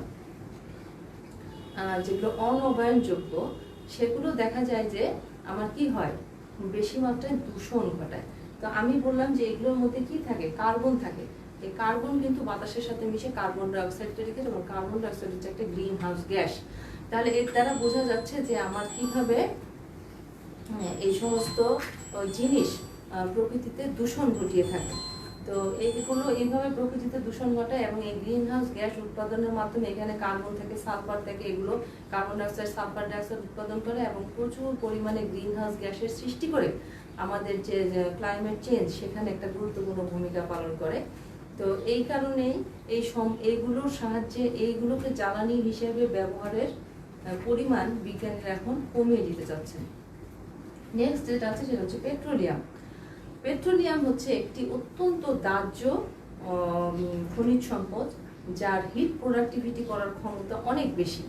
S1: যেগুলো অনবায়নযোগ্য, সেগুলো দেখা যায় যে আমার কি হয়, বেশি মাত্রায় দূষণ ঘটায়। তো আমি বললাম যে এগুলোর মধ্যে কি থাকে, কার্বন থাকে। এই কার্বন কিন্তু বাতাসের সাথে মিশে কার্বন ডাইঅক্সাইড তৈরি করে, এবং কার্বন ডাইঅক্সাইড হচ্ছে একটা গ্রিন হাউস গ্যাস। তাহলে এর দ্বারা বোঝা যাচ্ছে যে আমার কিভাবে এই সমস্ত জিনিস প্রকৃতিতে দূষণ ঘটিয়ে থাকে। তো এইগুলো এইভাবে প্রকৃতিতে দূষণ ঘটায়, এবং এই গ্রিন হাউস গ্যাস উৎপাদনের মাধ্যমে এখানে কার্বন থেকে, সালফার থেকে, এগুলো কার্বন ডাইঅক্সাইড, সালফার ডাইঅক্সাইড উৎপাদন করে এবং প্রচুর পরিমাণে গ্রিন হাউস গ্যাসের সৃষ্টি করে আমাদের যে ক্লাইমেট চেঞ্জ, সেখানে একটা গুরুত্বপূর্ণ ভূমিকা পালন করে। তো এই কারণেই এইগুলোর সাহায্যে এইগুলোকে জ্বালানি হিসেবে ব্যবহারের পরিমাণ বিজ্ঞানীরা এখন কমিয়ে দিতে চাচ্ছেন। নেক্সট যেটা আছে সেটা হচ্ছে পেট্রোলিয়াম। পেট্রোলিয়াম হচ্ছে একটি অত্যন্ত দাহ্য খনিজ সম্পদ, যার হিট প্রোডাক্টিভিটি করার ক্ষমতা অনেক বেশি।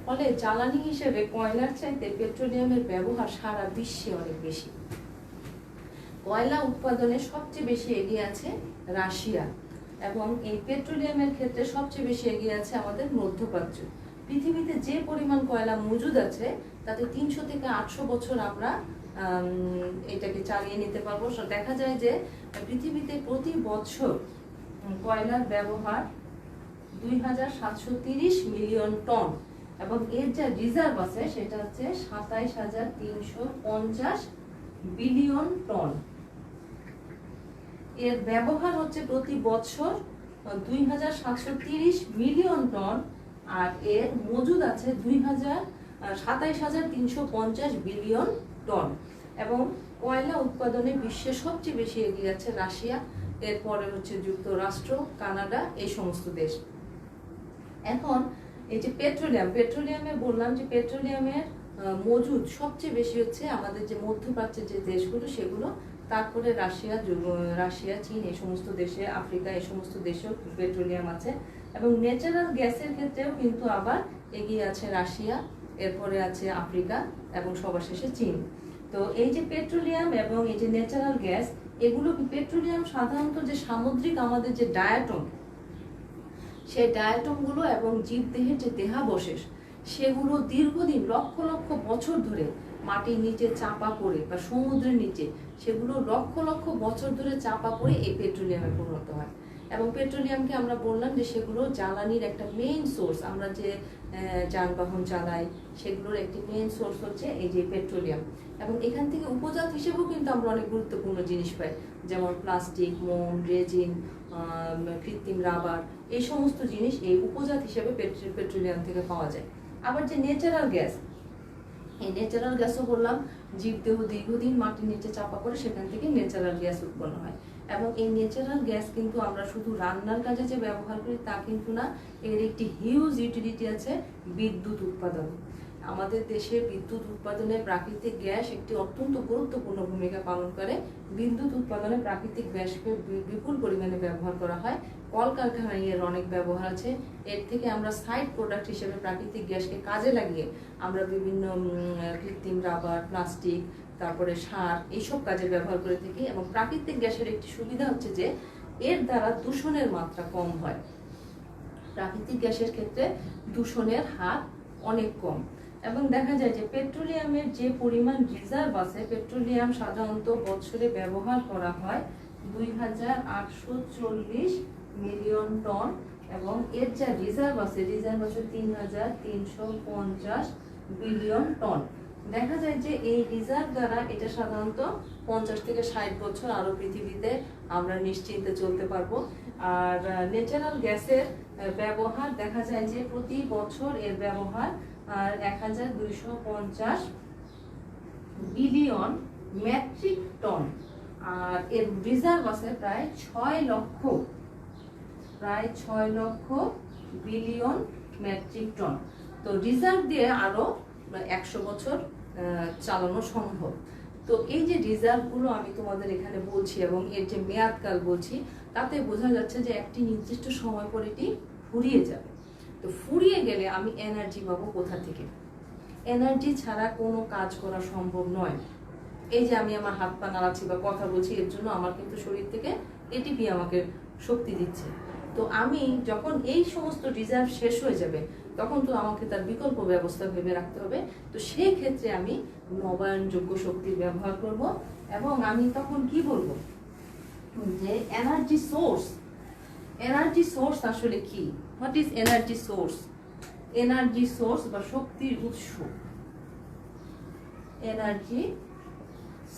S1: ফলে জ্বালানি হিসেবে কয়লার চাইতে পেট্রোলিয়ামের ব্যবহার সারা বিশ্বে অনেক বেশি। কয়লা উৎপাদনে সবচেয়ে বেশি এগিয়ে আছে রাশিয়া, এবং এই পেট্রোলিয়ামের ক্ষেত্রে সবচেয়ে বেশি এগিয়ে আছে আমাদের মধ্যপ্রাচ্য। পৃথিবীতে যে পরিমাণ কয়লা মজুদ আছে তাতে 300 থেকে 800 বছর আমরা এটাকে চালিয়ে নিতে পারবো। দেখা যায় যে পৃথিবীতে প্রতি বছর কয়লার ব্যবহার 2730 মিলিয়ন টন, এবং এর যা রিজার্ভ আছে সেটা হচ্ছে 27350 বিলিয়ন টন। এর ব্যবহার হচ্ছে প্রতি বছর 2730 মিলিয়ন টন, আর এর মজুদ আছে 27350 বিলিয়ন টন। এবং কয়লা উৎপাদনে বিশ্বের সবচেয়ে বেশি এগিয়ে আছে রাশিয়া, এরপরে হচ্ছে যুক্তরাষ্ট্র, কানাডা, এই সমস্ত দেশ। এখন এই যে পেট্রোলিয়ামে বললাম যে পেট্রোলিয়ামের মজুদ সবচেয়ে বেশি হচ্ছে আমাদের যে মধ্যপ্রাচ্যের যে দেশগুলো সেগুলো, তারপরে রাশিয়া, চীন, এই সমস্ত দেশে, আফ্রিকা, এই সমস্ত দেশেও পেট্রোলিয়াম আছে। এবং ন্যাচারাল গ্যাসের ক্ষেত্রেও কিন্তু আবার এগিয়ে আছে রাশিয়া, এরপরে আছে আফ্রিকা, এবং সবার শেষে চীন। তো এই যে পেট্রোলিয়াম এবং এই যে ন্যাচারাল গ্যাস, এগুলো পেট্রোলিয়াম সাধারণত যে সামুদ্রিক আমাদের যে ডায়াটম, সেই ডায়াটমগুলো এবং জীবদেহের যে দেহাবশেষ, সেগুলো দীর্ঘদিন লক্ষ লক্ষ বছর ধরে মাটির নিচে চাপা পড়ে বা সমুদ্রের নিচে সেগুলো লক্ষ লক্ষ বছর ধরে চাপা পড়ে এই পেট্রোলিয়ামে পরিণত হয়। এবং পেট্রোলিয়ামকে আমরা বললাম যে সেগুলো জ্বালানির একটা মেইন সোর্স। আমরা যে যানবাহন চালাই সেগুলোর একটি মেইন সোর্স হচ্ছে এই যে পেট্রোলিয়াম। এবং এখান থেকে উপজাত হিসেবেও কিন্তু আমরা অনেক গুরুত্বপূর্ণ জিনিস পাই, যেমন প্লাস্টিক, মোম, রেজিন, কৃত্রিম রাবার, এই সমস্ত জিনিস এই উপজাত হিসেবে পেট্রোলিয়াম থেকে পাওয়া যায়। আবার যে ন্যাচারাল গ্যাস, এই ন্যাচারাল গ্যাসও বললাম জীবদেহ দীর্ঘদিন মাটির নিচে চাপা পড়ে সেখান থেকে ন্যাচারাল গ্যাস উৎপন্ন হয়। এবং এই ন্যাচারাল গ্যাস কিন্তু আমরা শুধু রান্নার কাজে যে ব্যবহার করি তা কিন্তু না, এর একটি হিউজ ইউটিলিটি আছে বিদ্যুৎ উৎপাদন। আমাদের দেশে বিদ্যুৎ উৎপাদনে প্রাকৃতিক গ্যাস একটি অত্যন্ত গুরুত্বপূর্ণ ভূমিকা পালন করে। বিদ্যুৎ উৎপাদনে প্রাকৃতিক গ্যাসকে বিপুল পরিমাণে ব্যবহার করা হয়। কলকারখানায় এর অনেক ব্যবহার আছে। এর থেকে আমরা সাইড প্রোডাক্ট হিসেবে প্রাকৃতিক গ্যাসকে কাজে লাগিয়ে আমরা বিভিন্ন কৃত্রিম রাবার, প্লাস্টিক, তারপরে সার, এইসব কাজে ব্যবহার করে থাকি। এবং প্রাকৃতিক গ্যাসের একটি সুবিধা হচ্ছে যে এর দ্বারা দূষণের মাত্রা কম হয়। প্রাকৃতিক গ্যাসের ক্ষেত্রে দূষণের হার অনেক কম। এবং দেখা যায় যে পেট্রোলিয়ামের যে পরিমাণ রিজার্ভ আছে, পেট্রোলিয়াম সাধারণত বছরে ব্যবহার করা হয় 2840 মিলিয়ন টন। এবং এর যা রিজার্ভ আছে 3350 বিলিয়ন টন। দেখা যায় যে এই রিজার্ভ দ্বারা এটা সাধারণত 50 থেকে 60 বছর আরো পৃথিবীতে আমরা নিশ্চিন্তে চলতে পারবো। আর ন্যাচারাল গ্যাসের ব্যবহার দেখা যায় যে প্রতি বছর এর ব্যবহার 1250 বিলিয়ন মেট্রিক টন। আর এর রিজার্ভ আছে প্রায় 6 লক্ষ বিলিয়ন মেট্রিক টন। তো রিজার্ভ দিয়ে আরো 100 বছর চালানো সম্ভব। তো এই যে রিজার্ভগুলো আমি তোমাদের এখানে বলছি এবং এর যে মেয়াদকাল বলছি, তাতে বোঝা যাচ্ছে যে একটি নির্দিষ্ট সময় পর এটি ফুরিয়ে যাবে। তো ফুরিয়ে গেলে আমি এনার্জি পাবো কোথা থেকে? এনার্জি ছাড়া কোনো কাজ করা সম্ভব নয়। এই যে আমি আমার হাত পা নাড়াচ্ছি বা কথা বলছি, এর জন্য আমার কিন্তু শরীর থেকে এটিপি আমাকে শক্তি দিচ্ছে। তো আমি যখন এই সমস্ত রিজার্ভ শেষ হয়ে যাবে তখন তো আমাকে তার বিকল্প ব্যবস্থা ভেবে রাখতে হবে। তো সেই ক্ষেত্রে আমি নবায়নযোগ্য শক্তির ব্যবহার করব। এবং আমি তখন কি বলবো যে এনার্জি সোর্স আসলে কি? What is energy source? Energy source বা শক্তির উৎস, এনার্জি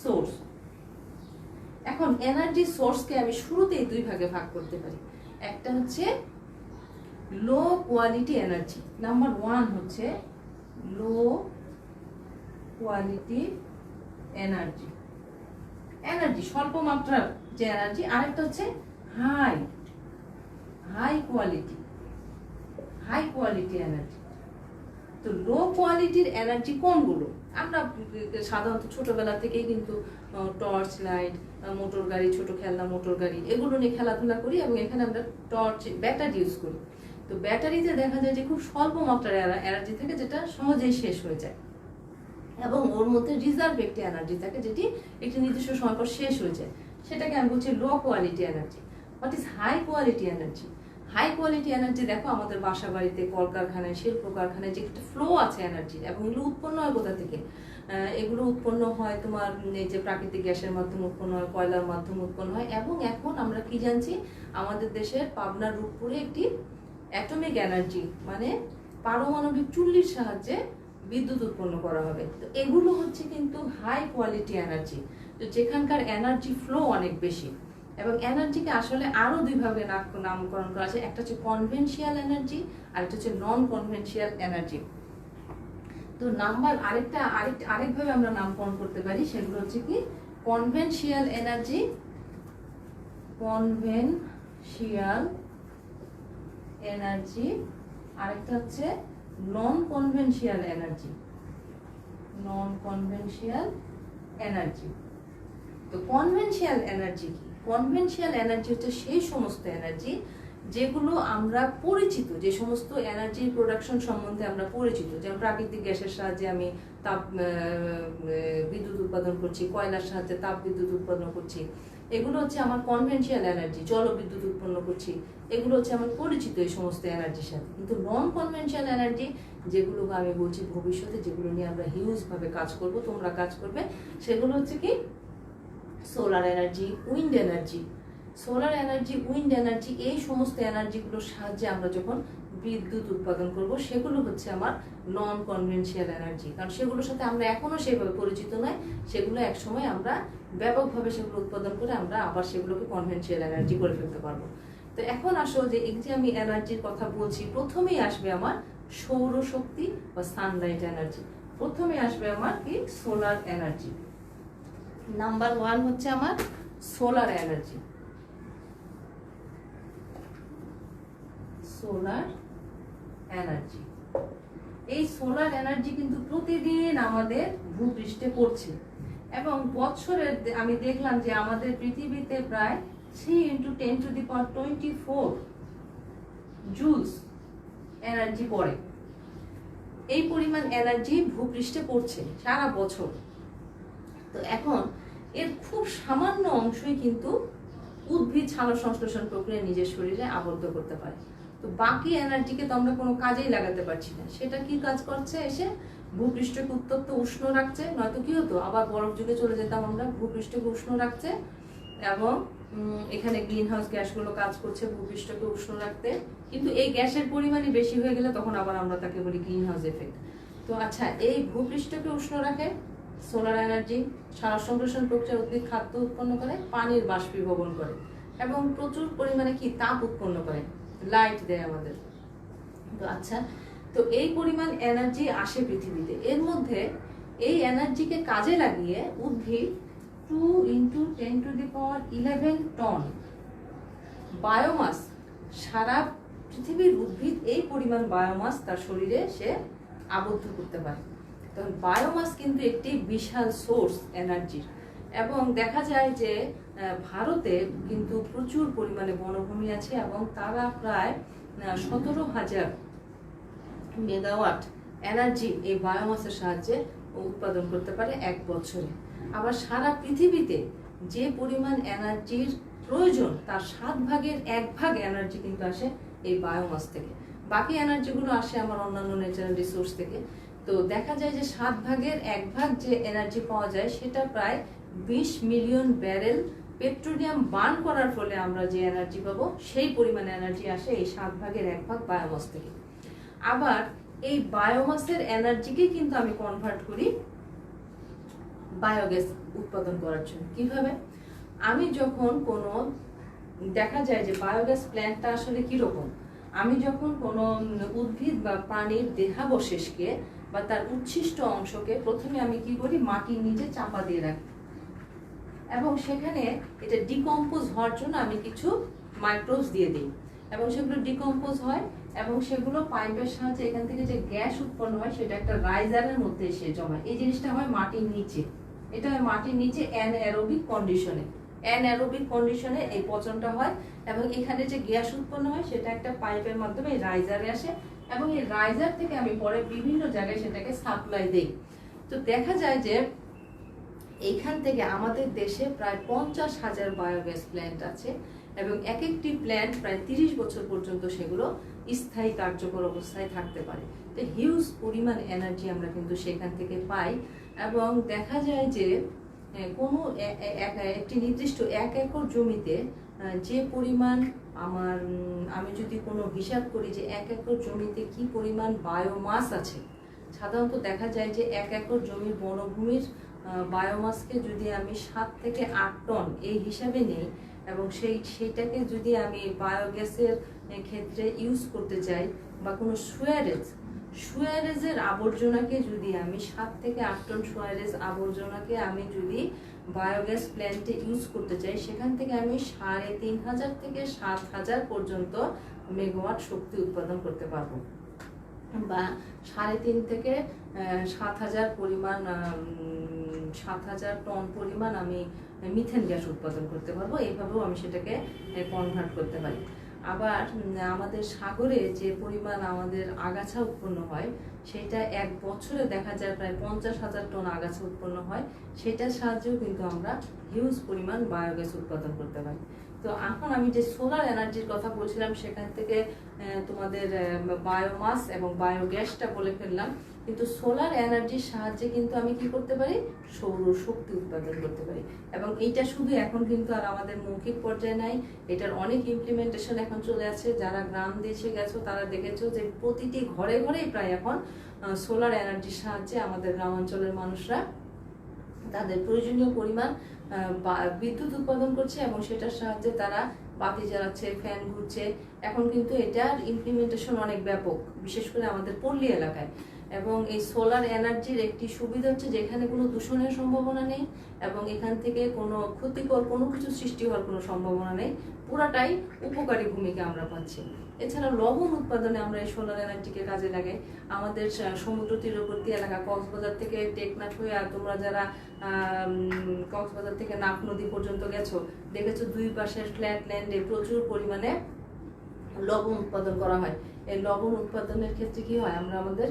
S1: সোর্স। এখন এনার্জি সোর্সকে আমি শুরুতেই দুই ভাগে ভাগ করতে পারি। একটা হচ্ছে লো কোয়ালিটি এনার্জি। নাম্বার 1 হচ্ছে লো কোয়ালিটি এনার্জি, স্বল্প মাত্রার যে এনার্জি। আরেকটা হচ্ছে হাই কোয়ালিটি এনার্জি। তো লো কোয়ালিটির এনার্জি কোনগুলো? আমরা সাধারণত ছোটবেলা থেকেই কিন্তু টর্চ লাইট, মোটর গাড়ি, ছোট খেলনা মোটর গাড়ি, এগুলো নিয়ে খেলাধুলা করি এবং এখানে আমরা ব্যাটারি ইউজ করি। তো ব্যাটারিতে দেখা যায় যে খুব স্বল্প মাত্রার এনার্জি থাকে যেটা সহজেই শেষ হয়ে যায়। এবং ওর মধ্যে রিজার্ভ একটি এনার্জি থাকে যেটি একটি নির্দিষ্ট সময় পর শেষ হয়ে যায়। সেটাকে আমি বলছি low quality energy. What is high quality energy? High quality energy দেখো আমাদের বাসা বাড়িতে, কলকারখানায়, শিল্প কারখানায় যে একটা ফ্লো আছে এনার্জির, এবং এগুলো উৎপন্ন হয় কোথা থেকে? এগুলো উৎপন্ন হয় তোমার এই যে প্রাকৃতিক গ্যাসের মাধ্যমে উৎপন্ন হয়, কয়লার মাধ্যমে উৎপন্ন হয়। এবং এখন আমরা কি জানছি, আমাদের দেশের পাবনার রূপপুরে একটি অ্যাটমিক এনার্জি মানে পারমাণবিক চুল্লির সাহায্যে বিদ্যুৎ উৎপন্ন করা হবে। তো এগুলো হচ্ছে কিন্তু হাই কোয়ালিটি এনার্জি, তো যেখানকার এনার্জি ফ্লো অনেক বেশি। এবং এনার্জিকে আসলে আরো দুই ভাগে নামকরণ করা আছে। একটা হচ্ছে কনভেনশনাল এনার্জি আর একটা হচ্ছে নন কনভেনশনাল এনার্জি। তো আরেকভাবে আমরা নামকরণ করতে পারি, সেগুলো হচ্ছে কি কনভেনশনাল এনার্জি, আরেকটা হচ্ছে নন কনভেনশনাল এনার্জি। তো কনভেনশনাল এনার্জি কি? কনভেনশনাল এনার্জি হচ্ছে সেই সমস্ত এনার্জি যেগুলো আমরা পরিচিত, যে সমস্ত এনার্জির প্রোডাকশন সম্বন্ধে আমরা পরিচিত, যেমন প্রাকৃতিক গ্যাসের সাহায্যে আমি বিদ্যুৎ উৎপাদন করছি, কয়লার সাহায্যে তাপ বিদ্যুৎ উৎপাদন করছি, এগুলো হচ্ছে আমার কনভেনশনাল এনার্জি, জলবিদ্যুৎ উৎপন্ন করছি, এগুলো হচ্ছে আমার পরিচিত এই সমস্ত এনার্জির সাথে। কিন্তু নন কনভেনশনাল এনার্জি, যেগুলো আমি বলছি ভবিষ্যতে যেগুলো নিয়ে আমরা হিউজ ভাবে কাজ করব, তোমরা কাজ করবে, সেগুলো হচ্ছে কি solar energy, wind energy. Solar energy, wind energy, এই সমস্ত এনার্জিগুলোর সাহায্যে আমরা যখন বিদ্যুৎ উৎপাদন করব, সেগুলো হচ্ছে আমার নন কনভেনশনাল এনার্জি। কারণ সেগুলোর সাথে আমরা এখনো সেভাবে পরিচিত নয়, সেগুলো একসময় আমরা ব্যাপকভাবে সেগুলো উৎপাদন করে আমরা আবার সেগুলোকে কনভেনশনাল এনার্জি করে ফেলতে পারবো। তো এখন আসো যে এই যে আমি এনার্জির কথা বলছি, প্রথমেই আসবে আমার সৌরশক্তি বা সানলাইট এনার্জি। প্রথমে আসবে আমার কি সোলার এনার্জি। নাম্বার 1 হচ্ছে আমার সোলার এনার্জি। সোলার এনার্জি, এই সোলার এনার্জি কিন্তু প্রতিদিন আমাদের ভূপৃষ্ঠে পড়ছে এবং বছরের আমি দেখলাম যে আমাদের পৃথিবীতে প্রায় 3 × 10⁻24 জুলস এনার্জি পড়ে। এই পরিমাণ এনার্জি ভূপৃষ্ঠে পড়ছে সারা বছর। তো এখন এর খুব সামান্য অংশই কিন্তু উদ্ভিদ সালোকসংশ্লেষণ প্রক্রিয়া নিজের শরীরে আবদ্ধ করতে পারে। তো বাকি এনার্জিকে তো আমরা কোনো কাজেই লাগাতে পারছি না। সেটা কি কাজ করছে? এসে ভূপৃষ্ঠকে উত্তপ্ত উষ্ণ রাখছে, নয়তো কি হতো আবার বরফ যুগে চলে যেতাম আমরা। ভূপৃষ্ঠকে উষ্ণ রাখছে এবং এখানে গ্রিন হাউস গ্যাসগুলো কাজ করছে ভূপৃষ্ঠকে উষ্ণ রাখতে। কিন্তু এই গ্যাসের পরিমাণই বেশি হয়ে গেলে তখন আবার আমরা তাকে বলি গ্রিন হাউস এফেক্ট। তো আচ্ছা, এই ভূপৃষ্ঠকে উষ্ণ রাখে সোলার এনার্জি, সালোকসংশ্লেষণ প্রক্রিয়া উদ্ভিদ খাদ্য উৎপন্ন করে, পানির বাষ্পীভবন করে এবং প্রচুর পরিমাণে কি তাপ উৎপন্ন করে, লাইট দেয় আমাদের। তো আচ্ছা, তো এই পরিমাণ এনার্জি আসে পৃথিবীতে। এর মধ্যে এই এনার্জিকে কাজে লাগিয়ে উদ্ভিদ 2 × 10⁻11 টন বায়োমাস, সারা পৃথিবীর উদ্ভিদ এই পরিমাণ বায়োমাস তার শরীরে সে আবদ্ধ করতে পারে। তখন বায়োমাস কিন্তু একটি বিশাল সোর্স এনার্জির। এবং দেখা যায় যে ভারতে কিন্তু প্রচুর পরিমাণে বনভূমি আছে এবং তারা প্রায় 17,000 মেগাওয়াট এনার্জি এই বায়োমাসের সাহায্যে উৎপাদন করতে পারে এক বছরে। আবার সারা পৃথিবীতে যে পরিমাণ এনার্জির প্রয়োজন তার 1/7 এনার্জি কিন্তু আসে এই বায়োমাস থেকে। বাকি এনার্জিগুলো আসে আমার অন্যান্য ন্যাচারাল রিসোর্স থেকে। তো দেখা যায় যে 1/7 যে এনার্জি পাওয়া যায় সেটা প্রায় 20 মিলিয়ন ব্যারেল পেট্রোলিয়াম বার্ন করার ফলে আমরা যে এনার্জি পাবো সেই পরিমাণ এনার্জি আসে এই 1/7 বায়োমাস থেকে। আবার এই বায়োমাসের এনার্জিকে কিন্তু আমি কনভার্ট করি বায়োগ্যাস উৎপাদন করার জন্য। কিভাবে? আমি যখন কোনো দেখা যায় যে বায়োগ্যাস প্ল্যান্টটা আসলে কিরকম, আমি যখন কোনো উদ্ভিদ বা প্রাণীর দেহাবশেষকে বা তার উচ্ছিষ্ট অংশকে প্রথমে আমি কি করি, মাটির নিচে চাপা দিয়ে রাখি এবং সেখানে এটা ডিকম্পোজ হওয়ার জন্য আমি কিছু মাইক্রোবস দিয়ে দিই এবং সেগুলো ডিকম্পোজ হয় এবং সেগুলো পাইপের সাহায্যে এখান থেকে যে গ্যাস উৎপন্ন হয় সেটা একটা রাইজারের মধ্যে এসে জমায়। এই জিনিসটা হয় মাটির নিচে, এটা হয় মাটির নিচে অ্যানএরোবিক কন্ডিশনে। অ্যানএরোবিক কন্ডিশনে এই পচনটা হয় এবং এখানে যে গ্যাস উৎপন্ন হয় সেটা একটা পাইপের মাধ্যমে এই রাইজারে আসে এবং এই রাইজার থেকে আমি পরে বিভিন্ন জায়গায় সেটাকে সাপ্লাই দেই। তো দেখা যায় যে এইখান থেকে আমাদের দেশে প্রায় 50,000 বায়োগ্যাস প্ল্যান্ট আছে এবং এক একটি প্ল্যান্ট প্রায় 30 বছর পর্যন্ত সেগুলো স্থায়ী কার্যকর অবস্থায় থাকতে পারে। তো হিউজ পরিমাণ এনার্জি আমরা কিন্তু সেখান থেকে পাই এবং দেখা যায় যে কোনো একটি নির্দিষ্ট 1 একর জমিতে যে পরিমাণ আমি যদি কোনো হিসাব করি যে 1 একর জমিতে কি পরিমাণ বায়োমাস আছে, সাধারণত দেখা যায় যে 1 একর জমির বনভূমির বায়োমাসকে যদি আমি 7 থেকে 8 টন এই হিসাবে নেই এবং সেইটাকে যদি আমি বায়োগ্যাসের ক্ষেত্রে ইউজ করতে চাই বা কোনো সুয়ারেজের আবর্জনাকে যদি আমি 7 থেকে 8 টন সুয়ারেজ আবর্জনাকে আমি যদি বায়োগ্যাস প্ল্যান্টে ইউজ করতে চাই, সেখান থেকে আমি 3,500 থেকে 7,000 পর্যন্ত মেগাওয়াট শক্তি উৎপাদন করতে পারবো বা 3.5 থেকে 7,000 পরিমাণ 7,000 টন পরিমাণ আমি মিথেন গ্যাস উৎপাদন করতে পারবো। এইভাবেও আমি সেটাকে কনভার্ট করতে পারি। আবার আমাদের সাগরে যে পরিমাণ আমাদের আগাছা উৎপন্ন হয় সেটা এক বছরে দেখা যায় প্রায় 50,000 টন আগাছা উৎপন্ন হয়, সেটার সাহায্যেও কিন্তু আমরা হিউজ পরিমাণ বায়োগ্যাস উৎপাদন করতে পারি। তো এখন আমি যে সোলার এনার্জির কথা বলছিলাম সেখান থেকে তোমাদের বায়োমাস এবং বায়োগ্যাসটা বলে ফেললাম, কিন্তু সোলার এনার্জির সাহায্যে কিন্তু আমি কি করতে পারি, সৌর শক্তি উৎপাদন করতে পারি। এবং এইটা শুধু এখন কিন্তু আর আমাদের মৌখিক পর্যায়ে নাই, এটার অনেক ইমপ্লিমেন্টেশন এখন চলে আসছে। যারা গ্রাম দেশে গেছো তারা দেখেছো যে প্রতিটি ঘরে ঘরেই প্রায় এখন সোলার এনার্জির সাহায্যে আমাদের গ্রামাঞ্চলের মানুষরা তাদের প্রয়োজনীয় পরিমাণ বিদ্যুৎ উৎপাদন করছে এবং সেটার সাহায্যে তারা বাতি জ্বালাচ্ছে, ফ্যান ঘুরছে। এখন কিন্তু এটার ইমপ্লিমেন্টেশন অনেক ব্যাপক, বিশেষ করে আমাদের পল্লী এলাকায়। এবং এই সোলার এনার্জির একটি সুবিধা হচ্ছে যে এখানে কোনো দূষণের সম্ভাবনা নেই এবং এখান থেকে কোনো ক্ষতিকর কোনো কিছু সৃষ্টি হওয়ার কোনো সম্ভাবনা নেই, পুরাটাই উপকারী ভূমিকা আমরা পাচ্ছি। এছাড়া লবণ উৎপাদনে আমরা এই সোলার এনার্জিকে কাজে লাগাই। আমাদের সমুদ্র তীরবর্তী এলাকা কক্সবাজার থেকে টেকনাফ হয়ে, আর তোমরা যারা কক্সবাজার থেকে নাফ নদী পর্যন্ত গেছো দেখেছো দুই পাশের ফ্ল্যাট ল্যান্ডে প্রচুর পরিমাণে লবণ উৎপাদন করা হয়। এই লবণ উৎপাদনের ক্ষেত্রে কি হয়, আমরা আমাদের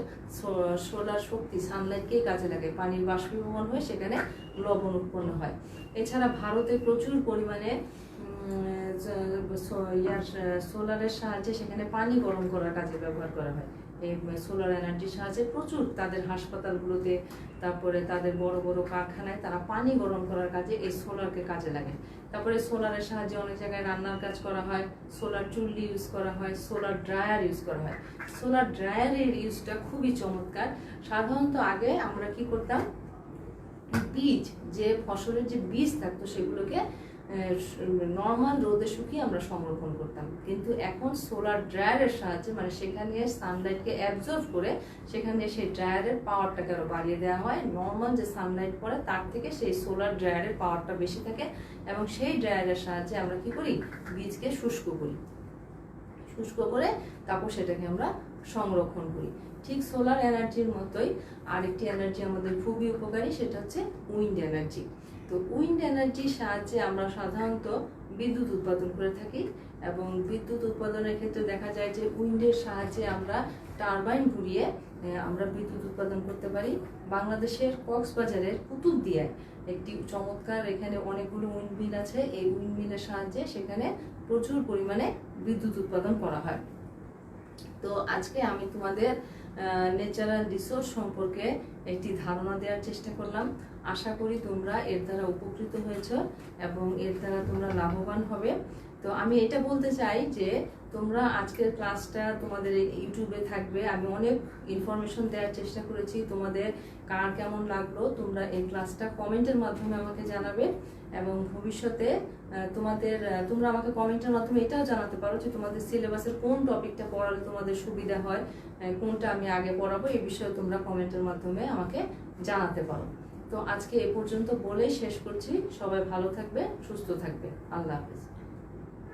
S1: সোলার শক্তি সানলাইটকে কাজে লাগাই, পানির বাষ্পীভবন হয়ে সেখানে লবণ উৎপন্ন হয়। এছাড়া ভারতে প্রচুর পরিমাণে সোলারের সাহায্যে সেখানে পানি গরম করার কাজে ব্যবহার করা হয়। এই সোলার এনার্জির সাহায্যে প্রচুর তাদের হাসপাতালগুলোতে, তারপরে তাদের বড় বড় কারখানায় তারা পানি গরম করার কাজে এই সোলারকে কাজে লাগায়। তারপরে সোলারের সাহায্যে অনেক জায়গায় রান্নার কাজ করা হয়, সোলার চুল্লি ইউজ করা হয়, সোলার ড্রায়ার ইউজ করা হয়। সোলার ড্রায়ারের ইউজটা খুবই চমৎকার। সাধারণত আগে আমরা কি করতাম, বীজ যে ফসলের যে বীজ থাকতো সেগুলোকে নর্মাল রোদে শুকিয়ে আমরা সংরক্ষণ করতাম, কিন্তু এখন সোলার ড্রায়ারের সাহায্যে মানে সেখানে সানলাইটকে অ্যাবজর্ব করে সেখানে সেই ড্রায়ারের পাওয়ারটাকে আরো বাড়িয়ে দেওয়া হয়। নর্মাল যে সানলাইট পড়ে তার থেকে সেই সোলার ড্রায়ারের পাওয়ারটা বেশি থাকে এবং সেই ড্রায়ারের সাহায্যে আমরা কি করি, বীজকে শুষ্ক করি, শুষ্ক করে তারপর সেটাকে আমরা সংরক্ষণ করি। ঠিক সোলার এনার্জির মতোই আরেকটি এনার্জি আমাদের খুবই উপকারী, সেটা হচ্ছে উইন্ড এনার্জি। তো উইন্ড এনার্জির সাহায্যে আমরা সাধারণত বিদ্যুৎ উৎপাদন করে থাকি এবং বিদ্যুৎ উৎপাদনের ক্ষেত্রে দেখা যায় যে উইন্ডের সাহায্যে আমরা টারবাইন ঘুরিয়ে আমরা বিদ্যুৎ উৎপাদন করতে পারি। বাংলাদেশের কক্সবাজারের কুতুবদিয়ায় একটি চমৎকার, এখানে অনেকগুলো উইন্ড মিল আছে। এই উইন্ড মিলের সাহায্যে সেখানে প্রচুর পরিমাণে বিদ্যুৎ উৎপাদন করা হয়। তো আজকে আমি তোমাদের ন্যাচারাল রিসোর্স সম্পর্কে একটি ধারণা দেওয়ার চেষ্টা করলাম। আশা করি তোমরা এর দ্বারা উপকৃত হয়েছো এবং এর দ্বারা তোমরা লাভবান হবে। তো আমি এটা বলতে চাই যে তোমরা আজকের ক্লাসটা তোমাদের ইউটিউবে থাকবে, আমি অনেক ইনফরমেশন দেওয়ার চেষ্টা করেছি, তোমাদের কার কেমন লাগলো তোমরা এই ক্লাসটা কমেন্টের মাধ্যমে আমাকে জানাবে এবং ভবিষ্যতে তোমরা আমাকে কমেন্টের মাধ্যমে এটাও জানাতে পারো যে তোমাদের সিলেবাসের কোন টপিকটা পড়ালে তোমাদের সুবিধা হয়, কোনটা আমি আগে পড়াবো, এই বিষয়ে তোমরা কমেন্টের মাধ্যমে আমাকে জানাতে পারো। তো আজকে এ পর্যন্ত বলেই শেষ করছি। সবাই ভালো থাকবে, সুস্থ থাকবে। আল্লাহ হাফেজ।